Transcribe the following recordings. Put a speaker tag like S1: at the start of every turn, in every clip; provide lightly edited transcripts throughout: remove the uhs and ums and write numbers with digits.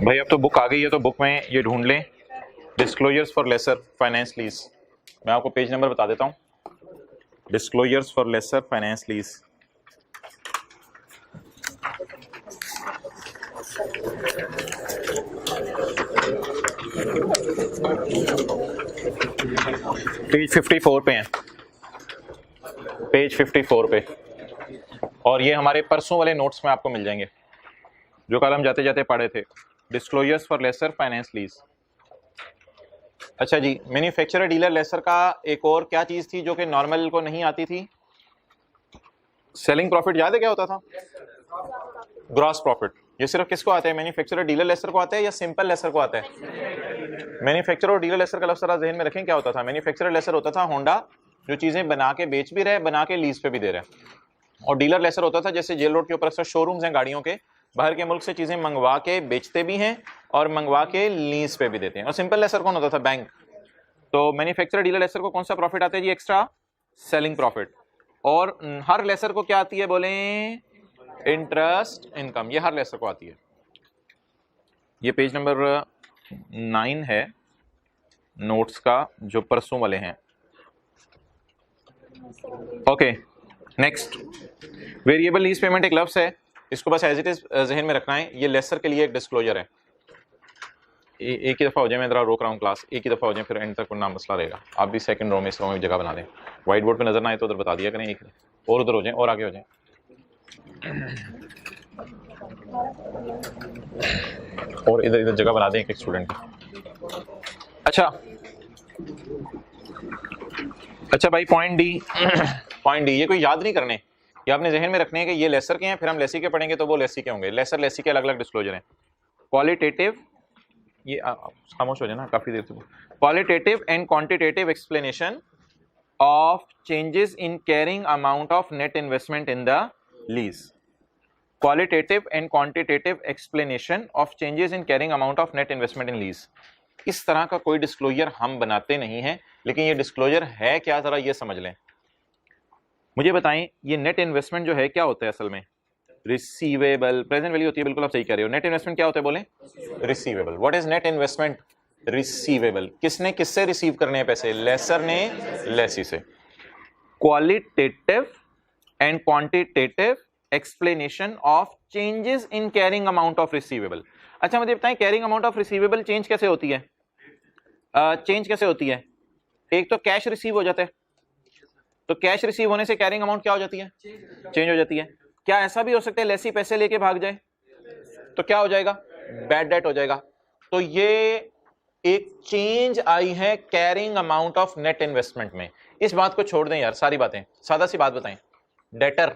S1: भाई अब तो बुक आ गई है, तो बुक में ये ढूंढ लें, disclosures for lessor finance lease. मैं आपको पेज नंबर बता देता हूँ, disclosures for lessor finance lease. Page 54 पे है, पेज 54 पे। और ये हमारे परसों वाले नोट्स में आपको मिल जाएंगे, जो कल हम जाते जाते पढ़े थे, disclosures for lessor finance lease. अच्छा जी, मैन्युफैक्चरर डीलर लेसर का एक और क्या चीज थी जो कि नॉर्मल को नहीं आती थी? Selling profit. याद है क्या होता था? Gross profit. ये सिर्फ किसको आता है? मैन्युफैक्चरर डीलर लेसर को आता है या सिंपल लेसर को आता है? मैन्युफैक्चरर और डीलर लेसर का लफ्ज़ जरा ज़हन में रखें। क्या होता था? मैन्युफैक्चरर लेसर होता था होंडा, जो चीजें बना के बेच भी रहे, बना के लीज पे भी दे रहे हैं। और डीलर लेसर होता था जैसे जेल रोड के ऊपर अक्सर शोरूम्स हैं गाड़ियों के, बाहर के मुल्क से चीजें मंगवा के बेचते भी हैं और मंगवा के लीज पे भी देते हैं। और सिंपल लेसर कौन होता था? बैंक। तो मैन्युफैक्चरर डीलर लेसर को कौन सा प्रॉफिट आता है जी? Extra selling profit. और हर लेसर को क्या आती है बोले? Interest income. ये हर लेसर को आती है। ये पेज नंबर 9 है नोट्स का, जो परसों वाले हैं। Okay, next. Variable lease payment एक लफ्ज है, इसको बस एज इट इज जहन में रखना है। ये लेसर के लिए एक डिस्क्लोजर है। एक ही दफा हो जाए, मैं जरा रोक रहा हूँ क्लास, एक ही दफा हो जाए, फिर एंड तक कोई नाम मसला रहेगा। आप भी सेकंड रो में, इस रो में जगह बना दें, व्हाइट बोर्ड पे नजर ना आए तो उधर बता दिया करें, एक और उधर हो जाए और आगे हो जाए। और इधर इधर जगह बना दें एक स्टूडेंट की। अच्छा भाई, पॉइंट डी पॉइंट डी, ये कोई याद नहीं करने, ये आपने जहन में रखने हैं कि ये लेसर के हैं, फिर हम लेसी के पढ़ेंगे तो वो लेसी के होंगे। लेसर लेसी के अलग अलग डिस्क्लोजर हैं। क्वालिटेटिव, ये खामोश हो जाए ना काफी देर से। Qualitative and quantitative explanation of changes in carrying amount of net investment in the lease. Qualitative and quantitative explanation of changes in carrying amount of net investment in lease. इस तरह का कोई डिस्क्लोजर हम बनाते नहीं हैं, लेकिन ये डिस्क्लोजर है क्या, जरा ये समझ लें। मुझे बताएं, ये नेट इन्वेस्टमेंट जो है क्या होता है असल में? रिसीवेबल। प्रेजेंट वैल्यू होती है, बिल्कुल आप सही कह रहे हो। नेट इन्वेस्टमेंट क्या होता है बोले? Receivable. What is net investment? Receivable. किसने किससे रिसीव करने हैं पैसे? लेसर ने लेसी से। Qualitative and quantitative explanation of changes in carrying amount of receivable. अच्छा मुझे बताएं, carrying amount of receivable change कैसे होती है? चेंज कैसे होती है? एक तो कैश रिसीव हो जाता है, तो कैश रिसीव होने से कैरिंग अमाउंट क्या हो जाती है? चेंज हो जाती है। क्या ऐसा भी हो सकता है लेसी पैसे लेके भाग जाए तो क्या हो जाएगा? बैड डेट हो जाएगा। तो ये एक चेंज आई है carrying amount of net investment में। इस बात को छोड़ दें यार, सारी बातें, सादा सी बात बताएं। डेटर,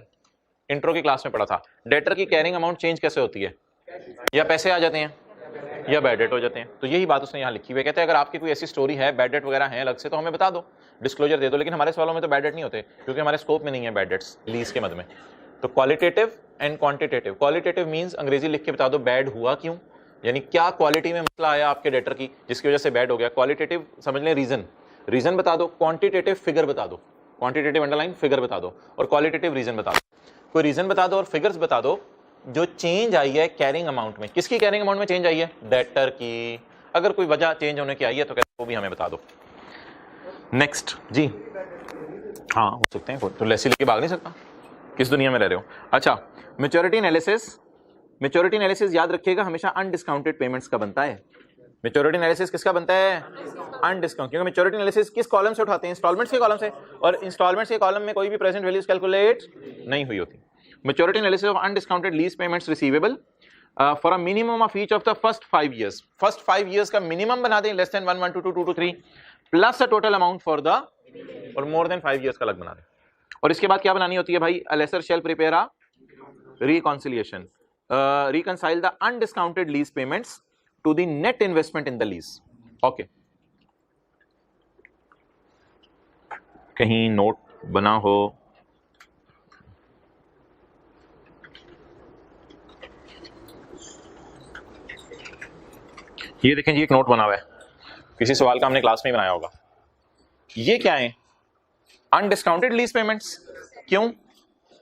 S1: इंट्रो की क्लास में पढ़ा था, डेटर की कैरिंग अमाउंट चेंज कैसे होती है? या पैसे आ जाते हैं या बैड डेट हो जाते हैं। तो यही बात उसने यहाँ लिखी हुई है। कहते हैं अगर आपकी कोई ऐसी स्टोरी है, बैड डेट वगैरह है अलग से, तो हमें बता दो, डिस्क्लोजर दे दो। लेकिन हमारे सवालों में तो बैड डेट नहीं होते, क्योंकि हमारे स्कोप में नहीं है बैड डेट्स लीज के मद में। तो qualitative and quantitative. Qualitative means अंग्रेजी लिख के बता दो बैड हुआ क्यों, यानी क्या क्वालिटी में मसला आया आपके डेटर की जिसकी वजह से बैड हो गया। क्वालिटेटिव समझ लें रीजन, रीजन बता दो। क्वांटिटेटिव फिगर बता दो, क्वांटिटेटिव अंडरलाइन फिगर बता दो। और क्वालिटेटिव रीजन बता दो, कोई रीजन बता दो और फिगर्स बता दो जो चेंज आई है कैरिंग अमाउंट में। किसकी कैरिंग अमाउंट में चेंज आई है? डेटर की। अगर कोई वजह चेंज होने की आई है तो वो भी हमें बता दो। नेक्स्ट जी। हाँ हो सकते हैं, तो लेसी लेके भाग नहीं सकता, किस दुनिया में रह रहे हो। अच्छा, मैच्योरिटी एनालिसिस। मैच्योरिटी एनालिसिस याद रखिएगा हमेशा अनडिस्काउंटेड पेमेंट्स का बनता है। मैच्योरिटी एनालिसिस किसका बनता है? अनडिस्काउंट। क्योंकि मैच्योरिटी एनालिसिस किस कॉलम से उठाते हैं? इंस्टॉलमेंट्स के कॉलम से, और इंस्टॉलमेंट्स के कॉलम में कोई भी प्रेजेंट वैल्यूज कैलकुलेट नहीं हुई होती। Maturity analysis of undiscounted lease payments receivable for a minimum of each of the first 5 years। First 5 years का मिनिमम बना दें, less than 1, 1, 2, 2, 2 to 3 plus a total amount for the, और more than 5 years का अलग बना दें। और इसके बाद क्या बनानी होती है भाई? A lessor shall prepare a reconciliation, reconcile the undiscounted lease payments to the net investment in the lease. Okay, कहीं नोट बना हो? ये देखें जी, एक नोट बना हुआ है, किसी सवाल का हमने क्लास में ही बनाया होगा। ये क्या है? Undiscounted lease payments. क्यों?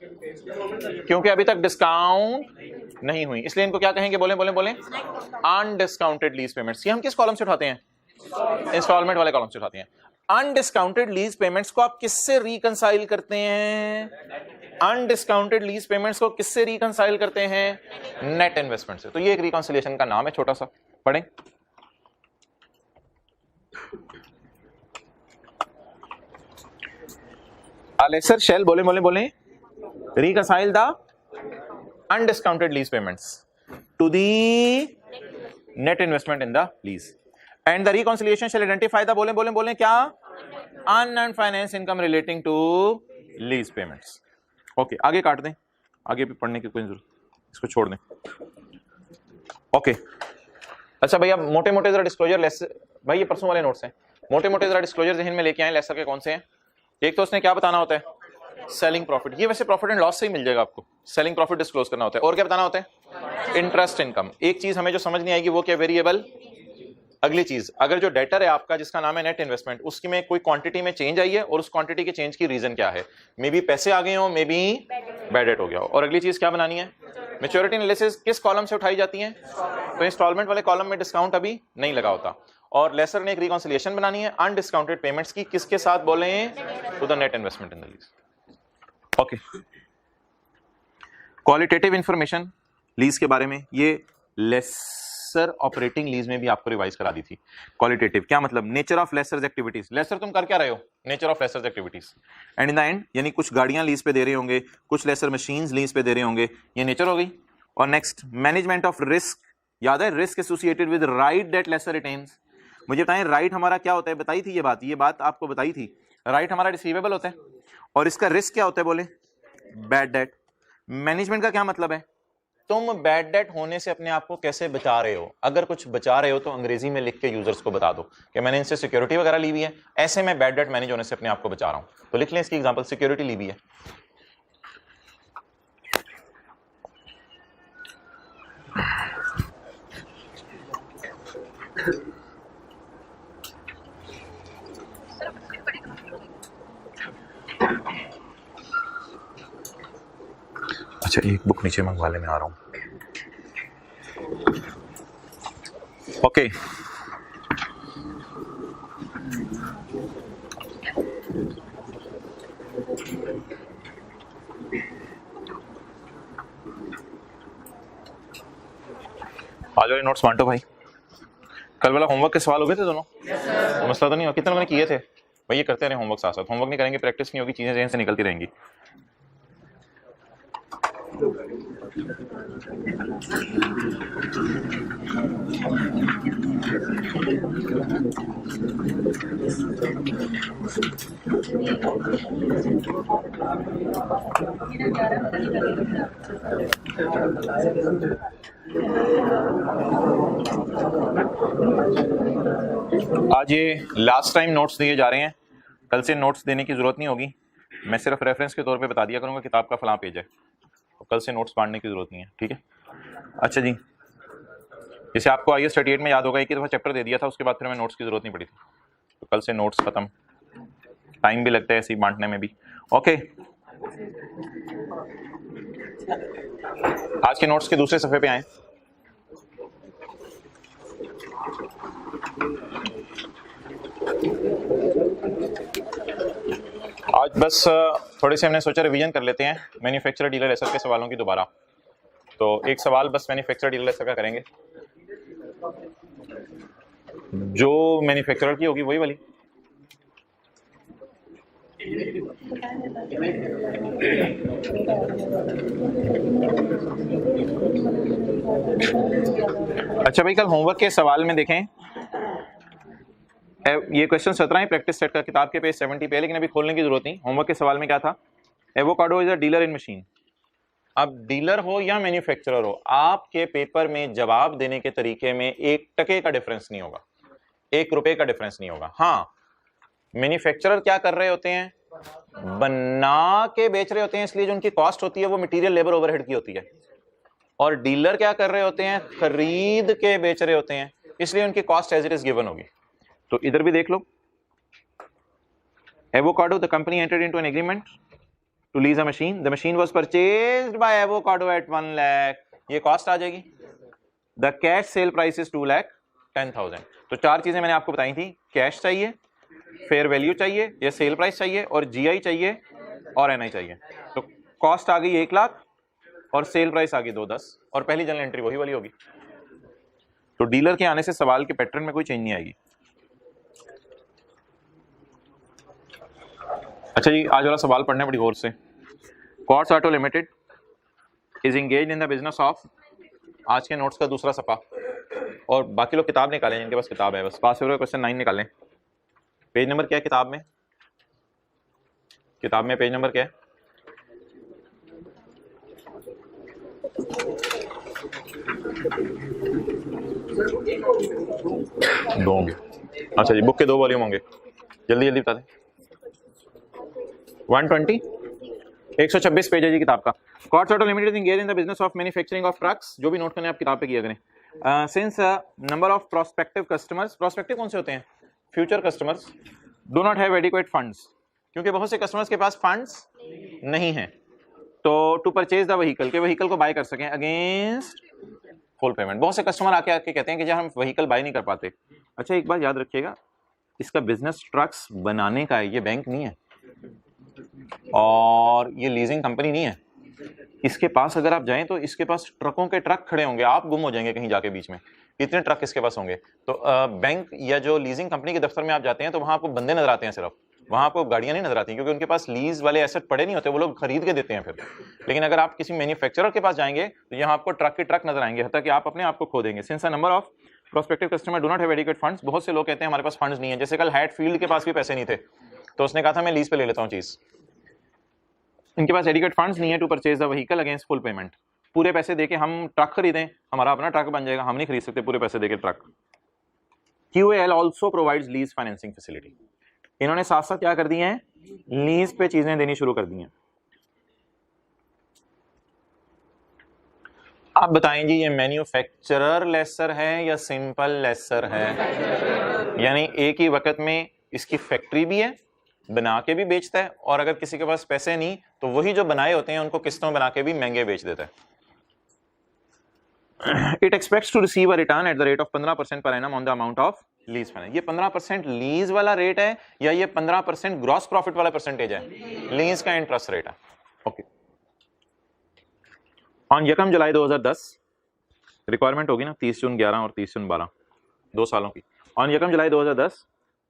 S1: क्योंकि अभी तक डिस्काउंट नहीं हुई, इसलिए इनको क्या कहेंगे, बोले बोले बोले अनडिस्काउंटेड लीज पेमेंट्स। ये हम किस कॉलम से उठाते हैं, इंस्टॉलमेंट वाले कॉलम से उठाते हैं। अनडिस्काउंटेड लीज पेमेंट्स को आप किससे रिकंसाइल करते हैं, अनडिस्काउंटेड लीज पेमेंट्स को किससे रिकंसाइल करते हैं, नेट इन्वेस्टमेंट से। तो ये एक रिकंसिलिएशन का नाम है, छोटा सा पढ़ें। A lessor shall बोले बोले बोले reconcile the undiscounted lease payments to the net investment in the lease and the reconciliation shall identify the बोले बोले बोले क्या unearned finance income relating to lease payments। Okay आगे काट दें, आगे भी पढ़ने की कोई जरूरत, इसको छोड़ दें। ओके अच्छा भैया मोटे मोटे जरा डिस्क्लोजर लेस, भाई ये परसों वाले नोट्स हैं, मोटे मोटे जरा डिस्क्लोजर जहन में लेके आए लेसर के कौन से हैं। एक तो उसने क्या बताना होता है, सेलिंग प्रॉफिट, ये वैसे प्रॉफिट एंड लॉस से ही मिल जाएगा आपको, सेलिंग प्रॉफिट डिस्क्लोज करना होता है। और क्या बताना होता है, इंटरेस्ट इनकम। एक चीज हमें जो समझ नहीं आएगी वो क्या, वेरिएबल। अगली चीज, अगर जो डेटर है आपका जिसका नाम है नेट इन्वेस्टमेंट, उसकी में कोई क्वांटिटी में चेंज आई है और उस क्वांटिटी के चेंज की रीजन क्या है, मे बी पैसे आ गए हो, मे बी बैड डेट हो गया हो। और अगली चीज क्या बनानी है, मैच्योरिटी एनालिसिस किस कॉलम से उठाई जाती है, तो इंस्टॉलमेंट वाले कॉलम में डिस्काउंट अभी नहीं लगा होता। और लेसर ने एक रिकंसिलिएशन बनानी है अनडिस्काउंटेड पेमेंट्स की, किसके साथ बोले, to the net investment in the lease. Okay qualitative information lease के बारे में, ये लेसर ऑपरेटिंग लीज में भी आपको रिवाइज करा दी थी। क्वालिटेटिव क्या मतलब, nature of lessor's activities, lessor तुम कर क्या रहे हो, nature of lessor's activities. And in the end यानी कुछ गाड़ियां लीज पे दे रहे होंगे, कुछ लेसर मशीन्स लीज पे दे रहे होंगे, ये नेचर हो गई। और नेक्स्ट मैनेजमेंट ऑफ रिस्क, याद है risk associated with right that lessor retains. मुझे बताएं राइट हमारा क्या होता है, बताई थी ये बात आपको बताई थी। राइट हमारा रिसीवेबल होता है और इसका रिस्क क्या होता है, बोले बैड डेट। मैनेजमेंट का क्या मतलब है, तुम बैड डेट होने से अपने आप को कैसे बचा रहे हो। अगर कुछ बचा रहे हो तो अंग्रेजी में लिख के यूजर्स को बता दो कि मैंने इनसे सिक्योरिटी वगैरह ली हुई है, ऐसे मैं बैड डेट मैनेज होने से अपने आप को बचा रहा हूं। तो लिख लें इसकी एग्जांपल, सिक्योरिटी ली हुई है। अच्छा एक बुक नीचे मंगवा ले, मैं आ रहा हूं। ओके आ जाओ, नोट्स बांटो भाई। कल वाला होमवर्क के सवाल हो गए थे दोनों, तो मसला तो नहीं हो, कितने लोगों ने किए थे भाई। ये करते रहे होमवर्क साथ साथ, होमवर्क नहीं करेंगे प्रैक्टिस नहीं होगी, चीजें जहन से निकलती रहेंगी। आज ये लास्ट टाइम नोट्स दिए जा रहे हैं, कल से नोट्स देने की जरूरत नहीं होगी, मैं सिर्फ रेफरेंस के तौर पे बता दिया करूंगा किताब का फलां पेज है, तो कल से नोट्स बांटने की जरूरत नहीं है, ठीक है। अच्छा जी, जैसे आपको IAS 38 में याद होगा एक ही दफा चैप्टर दे दिया था, उसके बाद फिर हमें नोट्स की जरूरत नहीं पड़ी थी, तो कल से नोट्स खत्म, टाइम भी लगता है ऐसे ही बांटने में भी। ओके आज के नोट्स के दूसरे सफे पे आए। आज बस थोड़े से हमने सोचा रिवीजन कर लेते हैं मैन्युफैक्चरर डीलर लेसर के सवालों की दोबारा। तो एक सवाल बस मैन्युफैक्चरर डीलर लेसर का करेंगे, जो मैन्युफैक्चरर की होगी वही वाली। अच्छा भाई, कल होमवर्क के सवाल में देखें, ये क्वेश्चन 17 है प्रैक्टिस सेट का, किताब के पेज 70 पे, लेकिन अभी खोलने की जरूरत नहीं। होमवर्क के सवाल में क्या था, avocado is a dealer in machine. अब डीलर हो या मैन्युफैक्चरर हो, आपके पेपर में जवाब देने के तरीके में 1 टके का डिफरेंस नहीं होगा, 1 रुपए का डिफरेंस नहीं होगा। हाँ, मैन्युफैक्चरर क्या कर रहे होते हैं, बना के बेच रहे होते हैं, इसलिए जो उनकी कॉस्ट होती है वो मटेरियल लेबर ओवरहेड की होती है। और डीलर क्या कर रहे होते हैं, खरीद के बेच रहे होते हैं, इसलिए उनकी cost as it is given होगी। तो इधर भी देख लो, Avocado the company entered into an agreement to lease a machine, the machine was purchased by Avocado at 1 lakh ये कॉस्ट आ जाएगी। The cash sale price is 2,10,000। तो चार चीजें मैंने आपको बताई थी, कैश चाहिए, फेयर वैल्यू चाहिए या सेल प्राइस चाहिए, और जीआई चाहिए और एनआई चाहिए। तो कॉस्ट आ गई 1 लाख और सेल प्राइस आ गई 210 और पहली जनरल एंट्री वही वाली होगी। तो डीलर के आने से सवाल के पैटर्न में कोई चेंज नहीं आएगी। अच्छा जी, आज वाला सवाल पढ़ना है बड़ी गौर से। Quartz auto limited is engaged in the business of, आज के नोट्स का दूसरा सफा, और बाकी लोग किताब निकालें जिनके पास किताब है, बस पास फेवर क्वेश्चन 9 निकालें। पेज नंबर क्या है किताब में? किताब में पेज नंबर क्या है? दो। अच्छा जी, बुक के 2 वॉल्यूम होंगे, जल्दी जल्दी बता दें। 120 126 पेज है जी किताब का। Quartz auto limited is engaged in the business of manufacturing of trucks. जो भी नोट करने आप किताब पे किया करें। Since number of prospective customers, prospective कौन से होते हैं? Future customers. Do not have adequate funds, क्योंकि बहुत से कस्टमर्स के पास फंड्स नहीं है, तो टू परचेज द व्हीकल, के व्हीकल को बाय कर सकें अगेंस्ट फुल पेमेंट। बहुत से कस्टमर आके आके कहते हैं कि जब हम व्हीकल बाय नहीं कर पाते। अच्छा एक बात याद रखिएगा, इसका बिजनेस ट्रक्स बनाने का है, ये बैंक नहीं है और ये लीजिंग कंपनी नहीं है। इसके पास अगर आप जाएं तो इसके पास ट्रकों के ट्रक खड़े होंगे, आप गुम हो जाएंगे कहीं जाके बीच में, इतने ट्रक इसके पास होंगे। तो बैंक या जो लीजिंग कंपनी के दफ्तर में आप जाते हैं तो वहां आपको बंदे नजर आते हैं, सिर्फ वहां आपको गाड़ियां नहीं नजर आती, क्योंकि उनके पास लीज वाले एसेट पड़े नहीं होते, वो लोग खरीद के देते हैं फिर। लेकिन अगर आप किसी मैन्युफैक्चरर के पास जाएंगे तो यहाँ आपको ट्रक के ट्रक नजर आएंगे, हत्ता कि आप अपने आप को खो देंगे। Since a number of prospective customer do not have adequate funds, बहुत से लोग कहते हैं हमारे पास फंड्स नहीं है। जैसे कल हैटफील्ड के पास भी पैसे नहीं थे, तो उसने कहा था मैं लीज पे ले लेता हूँ चीज। इनके पास एडिक्वेट फंड्स नहीं है to purchase the vehicle against full payment. पूरे पैसे देके हम ट्रक खरीदें, हमारा अपना ट्रक बन जाएगा, हम नहीं खरीद सकते पूरे पैसे देके truck. QAL also provides lease financing facility. इन्होंने साथ साथ क्या कर दिए हैं, लीज पे चीजें देनी शुरू कर दी हैं। आप बताएं जी, ये मैन्युफैक्चरर लेसर है या सिंपल लेसर है? यानी एक ही वक्त में इसकी फैक्ट्री भी है, बना के भी बेचता है, और अगर किसी के पास पैसे नहीं तो वही जो बनाए होते हैं उनको किस्तों बना के भी महंगे बेच देता है। It expects to receive a return at the rate of 15% per annum on the amount of lease finance। ये 15% लीज वाला रेट है या ये 15% ग्रॉस प्रॉफिट वाला परसेंटेज है? लीज का इंटरेस्ट रेट है। ओके। ऑन 1 जुलाई 2010 रिक्वायरमेंट होगी ना, 30 जून 11 और 30 जून 12, 2 सालों की। On 1 July 2010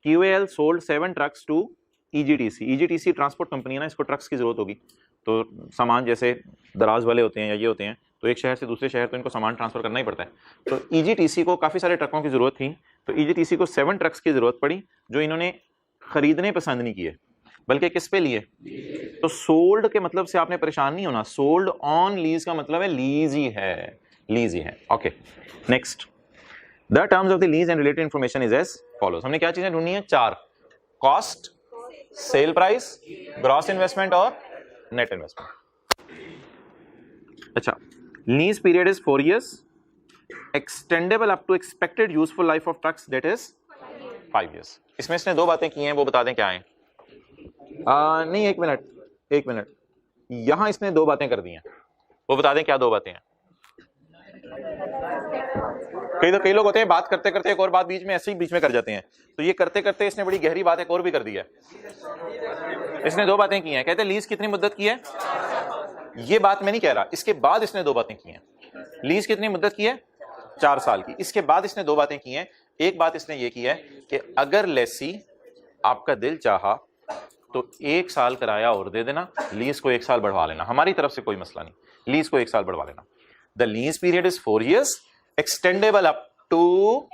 S1: QAL sold 7 trucks to EGTC। EGTC transport company है ना, इसको ट्रक्स की जरूरत होगी, तो सामान जैसे दराज वाले होते हैं या ये होते हैं, तो एक शहर से दूसरे शहर तो इनको सामान ट्रांसफर करना ही पड़ता है। तो EGTC को काफ़ी सारे ट्रकों की ज़रूरत थी, तो EGTC को 7 ट्रक्स की ज़रूरत पड़ी, जो इन्होंने खरीदने पसंद नहीं किए, बल्कि किस पे लिए? तो सोल्ड के मतलब से आपने परेशान नहीं होना, सोल्ड ऑन लीज का मतलब है लीज ही है, लीज ही है। Okay next, the terms of the lease and related information is as follows. हमने क्या चीजें ढूंढनी है? 4, cost, sale price, gross investment और नेट इन्वेस्टमेंट। अच्छा, lease period is 4 years, extendable up to expected useful life of trucks that is 5 years। इसमें इसने 2 बातें की हैं, वो बता दें क्या है? नहीं, एक मिनट, यहां इसने 2 बातें कर दी हैं, वो बता दें क्या 2 बातें हैं? कई लोग होते हैं बात करते करते एक और बात बीच में ऐसे ही बीच में कर जाते हैं, तो ये करते करते इसने बड़ी गहरी बात एक और भी कर दी है। इसने 2 बातें की हैं, कहते हैं लीज कितनी मुद्दत की है, ये बात मैं नहीं कह रहा, इसके बाद इसने 2 बातें की हैं। लीज कितनी मुद्दत की है? 4 साल की। इसके बाद इसने 2 बातें की हैं। एक बात इसने ये की है कि अगर लेसी आपका दिल चाहा तो 1 साल किराया और दे देना, लीज को 1 साल बढ़वा लेना, हमारी तरफ से कोई मसला नहीं, लीज को 1 साल बढ़वा लेना। The lease period is 4 years, extendable up to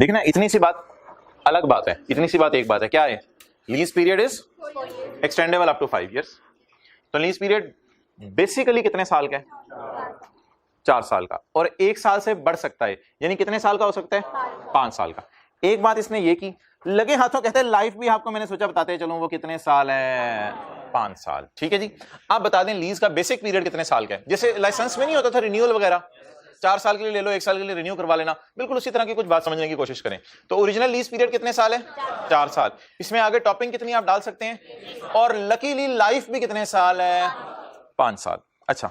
S1: देखना, इतनी सी बात अलग बात है, इतनी सी बात एक बात है, क्या है? Lease period is extendable up to 5 years। तो लीज पीरियड बेसिकली कितने साल का है? 4 साल का, और 1 साल से बढ़ सकता है, यानी कितने साल का हो सकता है? 5 साल का। एक बात इसने ये की, लगे हाथों कहते हैं लाइफ भी आपको मैंने सोचा बताते चलूं, वो कितने साल है? 5 साल। ठीक है जी, आप बता दें लीज का बेसिक पीरियड कितने साल का है? जैसे लाइसेंस में नहीं होता था रिन्यूअल वगैरह, 4 साल के लिए ले लो, 1 साल के लिए रिन्यू करवा लेना, बिल्कुल उसी तरह की कुछ बात समझने की कोशिश करें। तो ओरिजिनल लीज पीरियड कितने साल है? 4 साल। इसमें आगे टॉपिंग कितनी आप डाल सकते हैं, और लकीली लाइफ भी कितने साल है? 5 साल। अच्छा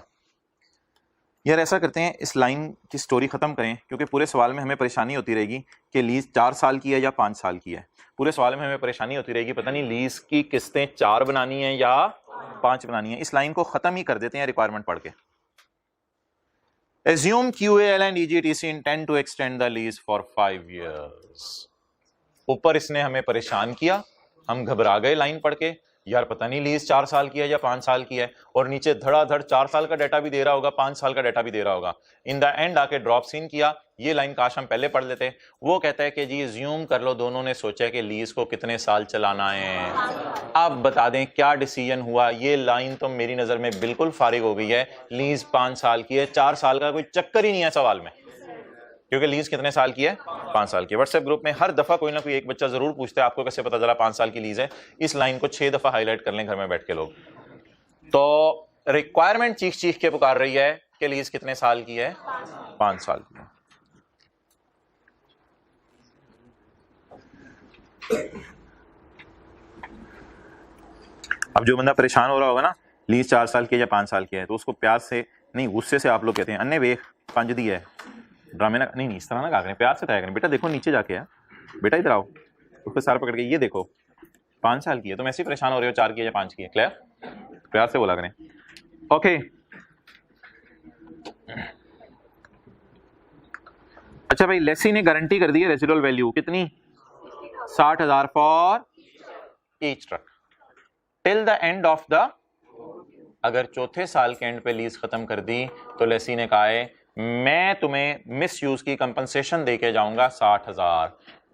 S1: यार ऐसा करते हैं, इस लाइन की स्टोरी खत्म करें, क्योंकि पूरे सवाल में हमें परेशानी होती रहेगी कि लीज 4 साल की है या 5 साल की है। पूरे सवाल में हमें परेशानी होती रहेगी, पता नहीं लीज की किस्तें 4 बनानी है या 5 बनानी है। इस लाइन को खत्म ही कर देते हैं रिक्वायरमेंट पढ़ के। Assume QAL and EGTC intend to extend the lease for 5 years। ऊपर इसने हमें परेशान किया, हम घबरा गए लाइन पढ़ के, यार पता नहीं लीज 4 साल की है या 5 साल की है, और नीचे धड़ाधड़ 4 साल का डाटा भी दे रहा होगा, 5 साल का डाटा भी दे रहा होगा। इन द एंड आके ड्रॉप सीन किया। ये लाइन काश हम पहले पढ़ लेते। वो कहता है कि जी अज्यूम कर लो दोनों ने सोचा कि लीज को कितने साल चलाना है। अब बता दें क्या डिसीजन हुआ। ये लाइन तो मेरी नजर में बिल्कुल फारिग हो गई है। लीज 5 साल की है, 4 साल का कोई चक्कर ही नहीं है सवाल में, क्योंकि लीज कितने साल की है? 5 साल की। व्हाट्सएप ग्रुप में हर दफा कोई ना कोई एक बच्चा जरूर पूछता है आपको कैसे पता चला 5 साल की लीज है। इस लाइन को 6 दफा हाईलाइट कर लें घर में बैठ के लोग। तो रिक्वायरमेंट चीख चीख के पुकार रही है कि लीज कितने साल की है? 5 साल की है। अब जो बंदा परेशान हो रहा होगा ना, लीज 4 साल की है या 5 साल की है, तो उसको प्यार से नहीं गुस्से से आप लोग कहते हैं अन्य वेख 5 दी है ड्रामे ना, नहीं इस तरह ना कहा करें, प्यार से कहा करें, बेटा देखो नीचे जाके है, बेटा इधर आओ, उसको सार पकड़ के ये देखो 5 साल की है, तुम ऐसे ही परेशान हो रहे हो 4 की है या 5 की है। क्लियर? प्यार से बोला करें। ओके अच्छा भाई, लेसी ने गारंटी कर दी है रेसिडुअल वैल्यू कितनी? 60,000 for each truck till the end of the. अगर चौथे साल के एंड पे लीज खत्म कर दी तो लेसी ने कहा है मैं तुम्हें मिस यूज की कंपनसेशन देके जाऊंगा 60,000।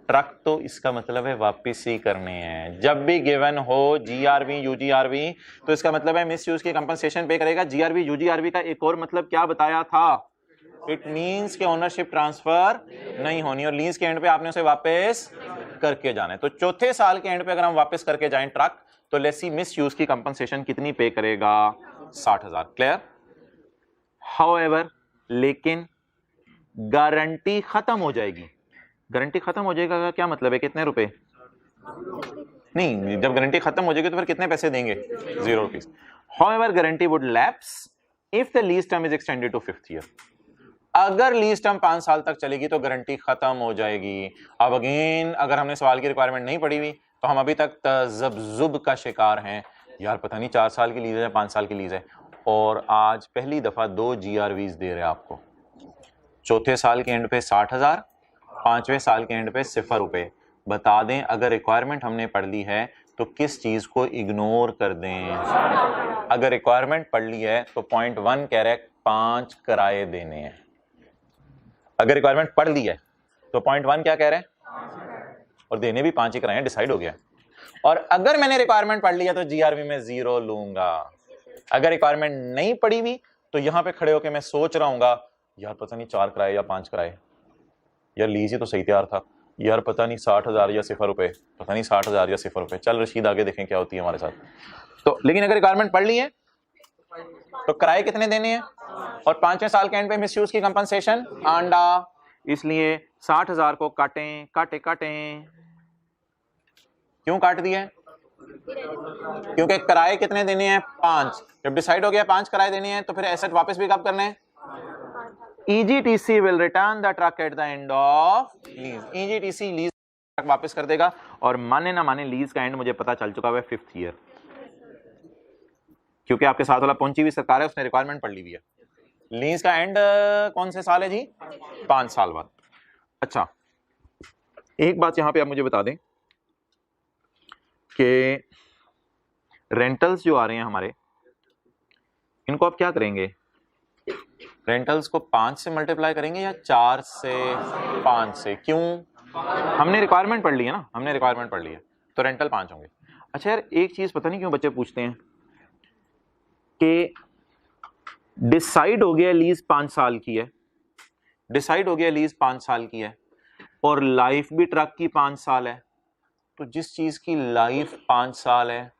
S1: ट्रक तो इसका मतलब है वापिस ही करने हैं। जब भी गिवन हो जीआरवी यूजीआरवी तो इसका मतलब है मिस यूज की कंपनसेशन पे करेगा। जीआरवी यूजीआरवी का एक और मतलब क्या बताया था? इट मींस कि ओनरशिप ट्रांसफर नहीं होनी और लीज के एंड पे आपने उसे वापस करके जाना है। तो चौथे साल के एंड पे अगर हम वापस करके जाएं ट्रक तो लेसी मिस यूज की कंपनसेशन कितनी पे करेगा? 60,000। क्लियर? हाउएवर लेकिन गारंटी खत्म हो जाएगी। गारंटी खत्म हो जाएगा का क्या मतलब है? कितने रुपए? नहीं, जब गारंटी खत्म हो जाएगी तो फिर कितने पैसे देंगे? 0 rupees. However guarantee would lapse if the lease term is extended to 5th year. अगर लीज टर्म 5 साल तक चलेगी तो गारंटी खत्म हो जाएगी। अब अगेन अगर हमने सवाल की रिक्वायरमेंट नहीं पढ़ी हुई तो हम अभी तक तजब्जुब का शिकार हैं, यार पता नहीं 4 साल की लीज है 5 साल की लीज है, और आज पहली दफा 2 जीआरवीज दे रहे हैं आपको। चौथे साल के एंड पे 60,000, 5वें साल के एंड पे 0 रुपए। बता दें अगर रिक्वायरमेंट हमने पढ़ ली है तो किस चीज को इग्नोर कर दें? अगर रिक्वायरमेंट पढ़ ली है तो पॉइंट 1 कह रहा है 5 किराए देने हैं। अगर रिक्वायरमेंट पढ़ ली है तो पॉइंट 1 क्या कह रहे हैं? और देने भी 5 ही किराए, डिसाइड हो गया। और अगर मैंने रिक्वायरमेंट पढ़ लिया तो जीआरवी में 0 लूंगा। अगर रिक्वायरमेंट नहीं पढ़ी हुई तो यहां पे खड़े होकर मैं सोच रहा हूंगा यार पता नहीं 4 किराए या 5 किराए, यार लीज ही तो सही तैयार था, यार पता नहीं 60,000 या 0 रुपए, पता नहीं 60,000 या 0 रुपए। चल रशीद आगे देखें क्या होती है हमारे साथ। तो लेकिन अगर रिक्वायरमेंट पढ़ ली है तो किराए कितने देने हैं और 5वें साल के एंड पे मिसयूज की कंपनसेशन आंडा। इसलिए 60,000 को काटें काटे काटें। क्यों काट दिए? क्योंकि किराए कितने देने हैं? 5। जब डिसाइड हो गया 5 किराए देने हैं तो फिर एसेट वापस भी कब करने हैं? EGTC will return the truck at the end of lease। EGTC lease truck वापस कर देगा। और माने ना माने लीज का एंड मुझे पता चल चुका है 5th ईयर, क्योंकि आपके साथ वाला पहुंची हुई सरकार है, उसने रिक्वायरमेंट पढ़ ली हुई है। लीज का एंड कौन से साल है जी? 5 साल बाद। अच्छा एक बात यहां पे आप मुझे बता दें कि रेंटल्स जो आ रहे हैं हमारे, इनको आप क्या करेंगे? रेंटल्स को 5 से मल्टीप्लाई करेंगे या 4 से 5 से? क्यों? हमने रिक्वायरमेंट पढ़ ली है ना, हमने रिक्वायरमेंट पढ़ ली है तो रेंटल 5 होंगे। अच्छा यार एक चीज पता नहीं क्यों बच्चे पूछते हैं कि डिसाइड हो गया लीज 5 साल की है, डिसाइड हो गया लीज 5 साल की है और लाइफ भी ट्रक की 5 साल है, तो जिस चीज की लाइफ 5 साल है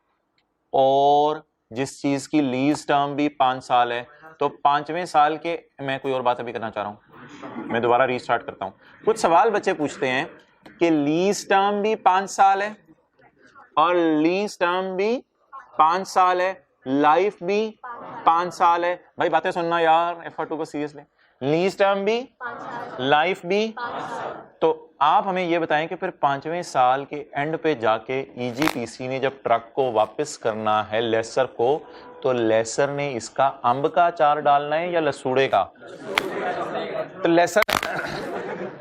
S1: और जिस चीज की लीज टर्म भी 5 साल है तो 5वें साल के, मैं कोई और बात अभी करना चाह रहा हूं, मैं दोबारा रीस्टार्ट करता हूं। कुछ सवाल बच्चे पूछते हैं कि लीज टर्म भी 5 साल है और लीज टर्म भी 5 साल है, लाइफ भी 5 साल है। भाई बातें सुनना यार, FR2 को सीरियसली। लीज टर्म भी, लाइफ भी, तो आप हमें ये बताएं कि फिर 5वें साल के एंड पे जाके EGTC ने जब ट्रक को वापस करना है लेसर को, तो लेसर ने इसका अंब का अचार डालना है या लसूड़े का? तो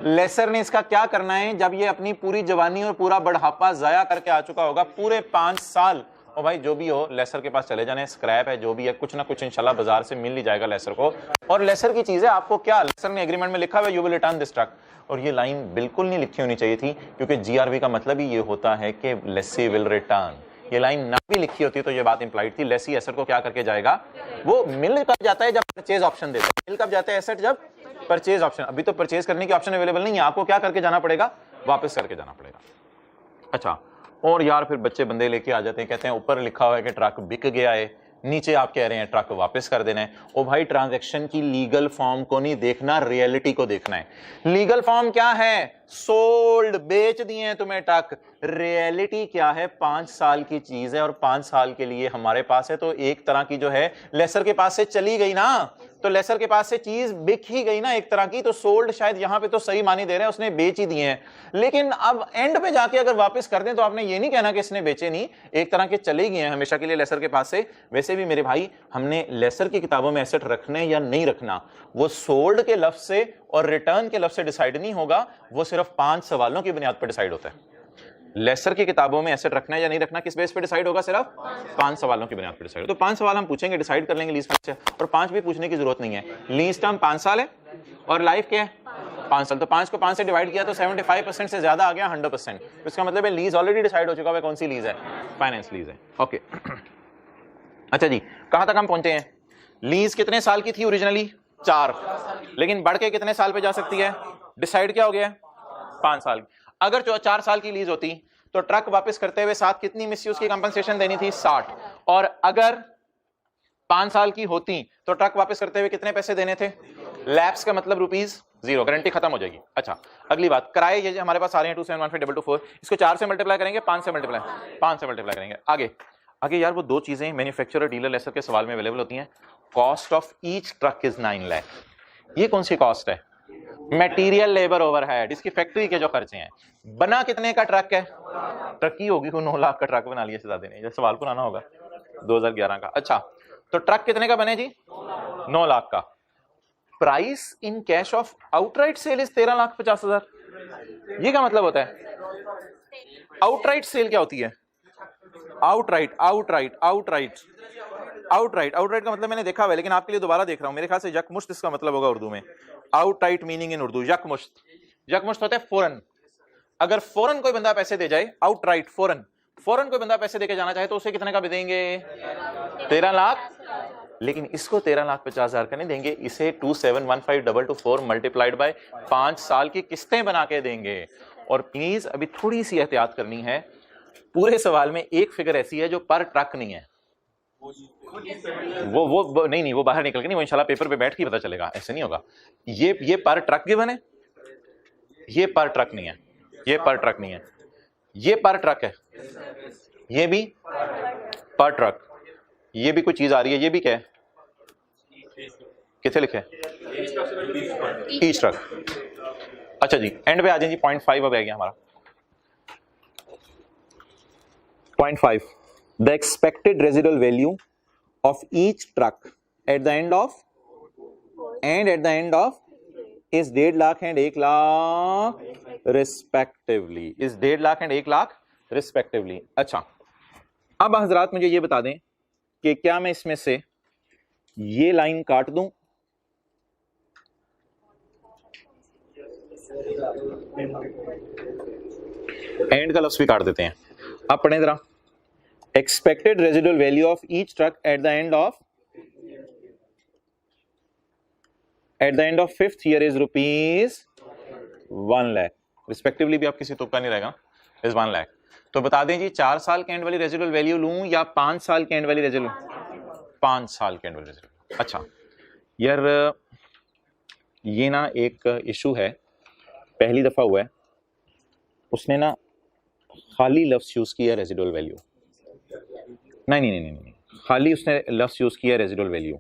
S1: लेसर ने इसका क्या करना है जब ये अपनी पूरी जवानी और पूरा बढ़ापा जाया करके आ चुका होगा, पूरे 5 साल। और भाई जो भी हो लेसर के पास चले जाने, स्क्रैप है जो भी है, कुछ ना कुछ इंशाल्लाह बाजार से मिल ही जाएगा लेसर को। और लेसर की चीजें आपको क्या, लेसर ने एग्रीमेंट में लिखा हुआ you will return this truck, और ये लाइन बिल्कुल नहीं लिखी होनी चाहिए थी, क्योंकि GRV का मतलब ही ये होता है कि लेसी विल रिटर्न। ये लाइन ना भी लिखी होती तो ये बात इंप्लाइड थी। लेसी एसेट को क्या करके जाएगा, वो मिल कब जाता है जब परचेज ऑप्शन देता है। मिल कब जाता है एसेट, जब परचेज ऑप्शन। अभी तो परचेज करने की ऑप्शन अवेलेबल नहीं है, आपको क्या करके जाना पड़ेगा, वापस करके जाना पड़ेगा। अच्छा, और यार फिर बच्चे बंदे लेके आ जाते हैं, कहते हैं ऊपर लिखा हुआ है कि ट्रक बिक गया है, नीचे आप कह रहे हैं ट्रक वापस कर देना है। ओ भाई ट्रांजैक्शन की लीगल फॉर्म को नहीं देखना, रियलिटी को देखना है। लीगल फॉर्म क्या है, सोल्ड, बेच दिए हैं तुम्हें ट्रक। रियलिटी क्या है, 5 साल की चीज है और 5 साल के लिए हमारे पास है, तो एक तरह की जो है लेसर के पास से चली गई ना, तो लेसर के पास से चीज बिक ही गई ना एक तरह की। तो सोल्ड शायद यहां पे तो सही मानी दे रहे हैं, उसने बेच ही दिए हैं, लेकिन अब एंड पे जाके अगर वापस कर दें तो आपने ये नहीं कहना कि इसने बेचे नहीं, एक तरह के चले गए हैं हमेशा के लिए लेसर के पास से। वैसे भी मेरे भाई, हमने लेसर की किताबों में एसेट रखने या नहीं रखना, वो सोल्ड के लफ्ज से और रिटर्न के लफ्ज से डिसाइड नहीं होगा, वो सिर्फ 5 सवालों की बुनियाद पर डिसाइड होता है। लेसर की किताबों में एसेट रखना या नहीं रखना किस बेस पे डिसाइड होगा, सिर्फ 5 सवालों की बुनियाद पर डिसाइड। तो 5 सवाल हम पूछेंगे, डिसाइड कर लेंगे लीज टर्म से, और 5 भी पूछने की जरूरत नहीं है। लीज टर्म 5 साल है और लाइफ क्या है 5 साल, तो 5 को 5 से डिवाइड किया तो 75% से ज्यादा आ गया 100%। तो इसका मतलब है लीज ऑलरेडी डिसाइड हो चुका है। कौन सी लीज है, फाइनेंस लीज है। ओके अच्छा जी, कहां तक हम पहुंचे हैं, लीज कितने साल की थी ओरिजिनली, 4, लेकिन बढ़ के कितने साल पे जा सकती है, डिसाइड क्या हो गया 5 साल। अगर 4 साल की लीज होती तो ट्रक वापस करते हुए साथ कितनी मिसयूज की कंपनसेशन देनी थी, 60, और अगर 5 साल की होती तो ट्रक वापस करते हुए कितने पैसे देने थे, लैप्स का मतलब ₹0, गारंटी खत्म हो जाएगी। अच्छा अगली बात, किराए ये हमारे पास आ रहे हैं 2715,224, इसको 4 से मल्टीप्लाई करेंगे, 5 से मल्टीप्लाई करेंगे। आगे यार वो 2 चीजें मैन्युफैक्चरर और डीलर लेसर के सवाल में अवेलेबल होती हैं। Cost of each truck is 9 lakh. ये कौन सी कॉस्ट है, मटेरियल लेबर ओवरहेड, इसकी फैक्ट्री के जो खर्चे हैं। बना कितने का ट्रक है, ट्रक ही होगी, 9 लाख का ट्रक बना लिया, ज्यादा नहीं, सवाल पुराना होगा 2011 का। अच्छा तो ट्रक कितने का बने जी, 9 लाख का। Price in cash of outright sale is 13,50,000। ये क्या मतलब होता है, आउटराइट सेल क्या होती है, आउटराइट का मतलब मैंने देखा हुआ है, लेकिन आपके लिए दोबारा देख रहा हूं। मेरे ख्याल से यकमुश्त इसका मतलब होगा उर्दू में, आउटराइट मीनिंग इन उर्दू यकमुश्त होता है फौरन। अगर फौरन कोई बंदा पैसे दे जाए, आउटराइट फौरन कोई बंदा पैसे देके जाना चाहे तो उसे कितने का भी देंगे, 13 लाख। लेकिन इसको 13,50,000 का नहीं देंगे, इसे 2715,224 मल्टीप्लाइड बाय 5 साल की किस्तें बना के देंगे। और प्लीज अभी थोड़ी सी एहतियात करनी है, पूरे सवाल में एक फिगर ऐसी है जो पर ट्रक नहीं है, वो नहीं वो बाहर निकल के नहीं, वो इंशाल्लाह पेपर पे बैठ के पता चलेगा, ऐसे नहीं होगा। ये पर ट्रक गिवन है, ये पर ट्रक नहीं है, ये पर ट्रक नहीं है, ये पर ट्रक है, ये भी पर ट्रक, ये भी कोई चीज आ रही है, ये भी क्या है, कितने लिखे ईच ट्रक। अच्छा जी एंड पे आ जाए जी, 0.5 अब आ गया हमारा 0.5, the expected residual value of each truck at the end of is 1.5 lakh and 1 lakh respectively, is 1.5 lakh and 1 lakh respectively। अच्छा अब हजरात मुझे ये बता दें कि क्या मैं इसमें से ये लाइन काट दूं, एंड का लफ्ज भी काट देते हैं। आप पढ़ें जरा, expected residual value of each truck at the end of 5th year is ₹1 lakh. Respectively भी आप किसी तुक्का नहीं रहेगा, इज 1 लाख। तो बता दें जी 4 साल के एंड वाली रेजिडुअल वैल्यू लूं या 5 साल के एंड वाली रेजिडुअल, 5 साल के एंड वाली रेजिडुअल। अच्छा यार ये ना एक इशू है, पहली दफा हुआ है, उसने ना खाली लफ्ज यूज किया रेजिडुअल वैल्यू। नहीं, खाली उसने लफ्ज यूज किया रेजिडुअल वैल्यू।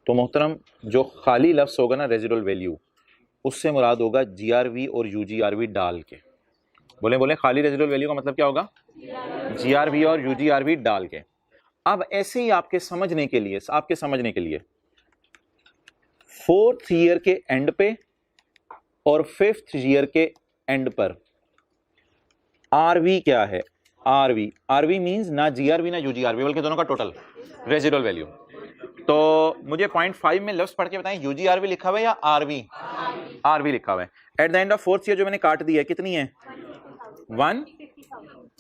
S1: तो मोहतरम जो खाली लफ्ज होगा ना रेजिडुअल वैल्यू, उससे मुराद होगा जीआरवी और यूजीआरवी डाल के। बोले खाली रेजिडुअल वैल्यू का मतलब क्या होगा? जीआरवी और यूजीआरवी डाल के। अब ऐसे ही आपके समझने के लिए 4th ईयर के एंड पे और 5th ईयर के एंड पर आरवी क्या है? आरवी मींस ना जीआरवी ना यूजीआरवी, बल्कि दोनों का टोटल रेजिडुअल वैल्यू। तो मुझे 0.5 में लफ्ज पढ़ के बताएं, यूजीआरवी लिखा हुआ है या आरवी लिखा हुआ है? At the end of 4th year जो मैंने काट दी है कितनी है? 1।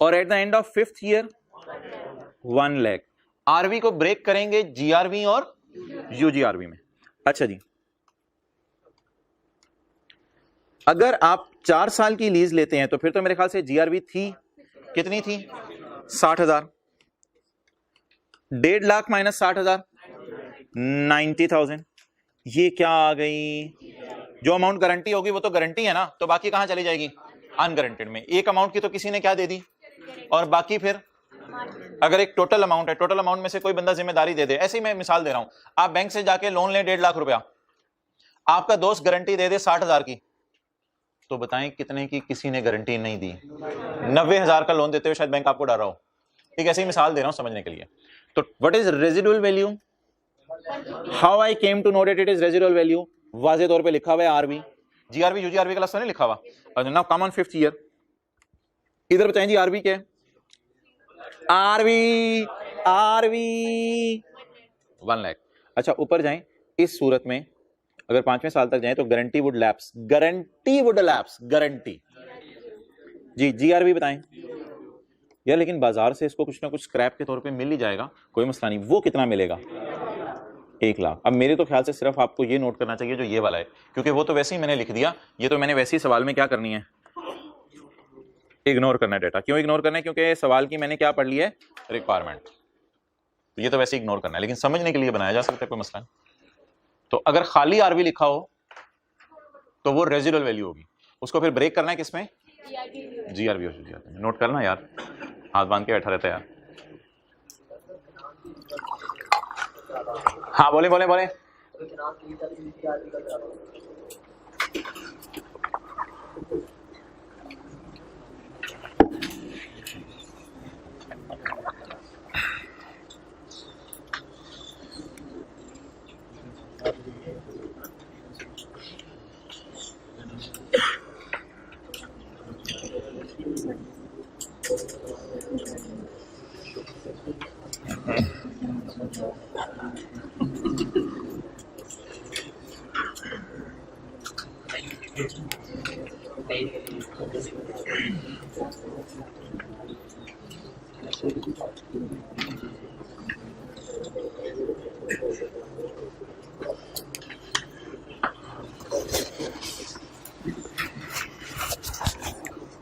S1: और at the end of 5th year 1 lakh. RV को ब्रेक करेंगे जीआरवी और यूजीआरवी में। अच्छा जी, अगर आप 4 साल की लीज लेते हैं तो फिर तो मेरे ख्याल से जीआरवी थी, कितनी थी? 60,000। 1.5 लाख माइनस 60,000 90,000। ये क्या आ गई? जो अमाउंट गारंटी होगी वो तो गारंटी है ना, तो बाकी कहां चली जाएगी? अनगारंटेड में। एक अमाउंट की तो किसी ने क्या दे दी, और बाकी फिर अगर एक टोटल अमाउंट है, टोटल अमाउंट में से कोई बंदा जिम्मेदारी दे दे। ऐसे ही मैं मिसाल दे रहा हूं, आप बैंक से जाके लोन लें 1.5 लाख रुपया, आपका दोस्त गारंटी दे दे 60,000 की, तो बताएं कितने की किसी ने गारंटी नहीं दी? 90,000 का लोन देते हुए शायद बैंक आपको डर रहा हो। एक ऐसी मिसाल दे रहा हूं समझने के लिए। तो what is residual value? How I came to know that it is residual value? वाज़ेह तौर पे लिखा हुआ है आरवी, जीआरवी यूजीआरवी का लफ्ज़ नहीं लिखा हुआ। और now come on 5th year, इधर बताएं जी आरवी क्या है? आरवी 1 लाख। अच्छा ऊपर जाएं, इस सूरत में अगर 5वें साल तक जाएं तो गारंटी वुड लैप्स गारंटी। जी जीआरवी बताएं यार, लेकिन बाजार से इसको कुछ ना कुछ स्क्रैप के तौर पे मिल ही जाएगा, कोई मसला नहीं। वो कितना मिलेगा? 1 लाख। अब मेरे तो ख्याल से सिर्फ आपको ये नोट करना चाहिए जो ये वाला है, क्योंकि वो तो वैसे ही मैंने लिख दिया, ये तो मैंने वैसे ही सवाल में क्या करनी है? इग्नोर करना है डेटा। क्यों इग्नोर करना है? क्योंकि सवाल की मैंने क्या पढ़ लिया है? रिक्वायरमेंट। तो ये तो वैसे इग्नोर करना है, लेकिन समझने के लिए बनाया जा सकता है, कोई मसला नहीं। तो अगर खाली आरवी लिखा हो तो वो रेजिडुअल वैल्यू होगी, उसको फिर ब्रेक करना है किसमें? जीआरवी हो जाता है। नोट करना यार, हाथ बांध के बैठा रहता है यार। हाँ बोले।